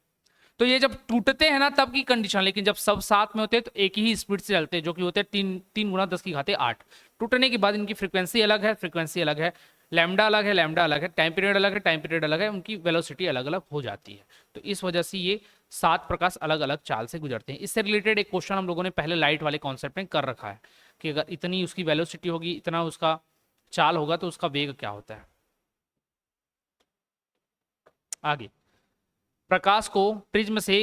तो ये जब टूटते हैं ना तब की कंडीशन, लेकिन जब सब साथ में होते हैं तो एक ही स्पीड से चलते हैं, जो कि होते हैं 3 × 10⁸ टूटने के बाद इनकी फ्रीक्वेंसी अलग है, फ्रीक्वेंसी अलग है, लैम्डा अलग है, लैम्डा अलग है, टाइम पीरियड अलग है, टाइम पीरियड अलग है, उनकी वेलोसिटी अलग अलग हो जाती है। तो इस वजह से ये 7 प्रकाश अलग अलग चाल से गुजरते हैं। इससे रिलेटेड एक क्वेश्चन हम लोगों ने पहले लाइट वाले कॉन्सेप्ट में कर रखा है कि अगर इतनी उसकी वेलोसिटी होगी, इतना उसका चाल होगा तो उसका वेग क्या होता है। आगे, प्रकाश को प्रिज्म से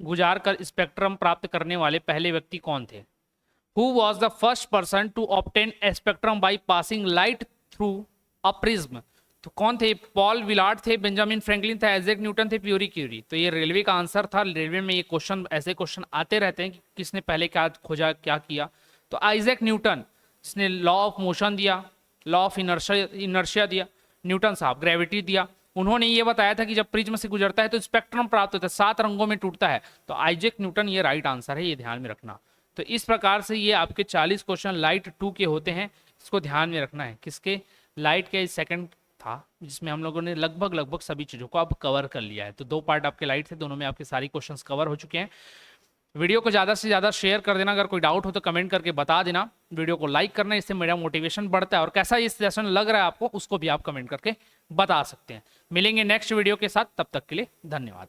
गुजार कर स्पेक्ट्रम प्राप्त करने वाले पहले व्यक्ति कौन थे? Who was the first person to obtain a spectrum by passing light through a prism? तो कौन थे? पॉल विलार्ड थे, बेंजामिन फ्रैंकलिन था, आइजैक न्यूटन थे, प्यूरी क्यूरी। तो ये रेलवे का आंसर था। रेलवे में ये क्वेश्चन, ऐसे क्वेश्चन आते रहते हैं कि किसने पहले क्या खोजा, क्या किया। तो आइजैक न्यूटन, जिसने लॉ ऑफ मोशन दिया, लॉ ऑफ इनर्शिया दिया, न्यूटन साहब ग्रेविटी दिया, उन्होंने ये बताया था कि जब प्रिज्म से गुजरता है तो स्पेक्ट्रम प्राप्त होता है, 7 रंगों में टूटता है। तो आइजैक न्यूटन ये राइट आंसर है, ये ध्यान में रखना। तो इस प्रकार से ये आपके 40 क्वेश्चन लाइट 2 के होते हैं, इसको ध्यान में रखना है। किसके? लाइट के सेकंड था, जिसमें हम लोगों ने लगभग सभी चीज़ों को अब कवर कर लिया है। तो 2 पार्ट आपके लाइट थे, दोनों में आपके सारी क्वेश्चंस कवर हो चुके हैं। वीडियो को ज़्यादा से ज़्यादा शेयर कर देना, अगर कोई डाउट हो तो कमेंट करके बता देना। वीडियो को लाइक करना, इससे मेरा मोटिवेशन बढ़ता है। और कैसा ये सेशन लग रहा है आपको, उसको भी आप कमेंट करके बता सकते हैं। मिलेंगे नेक्स्ट वीडियो के साथ, तब तक के लिए धन्यवाद।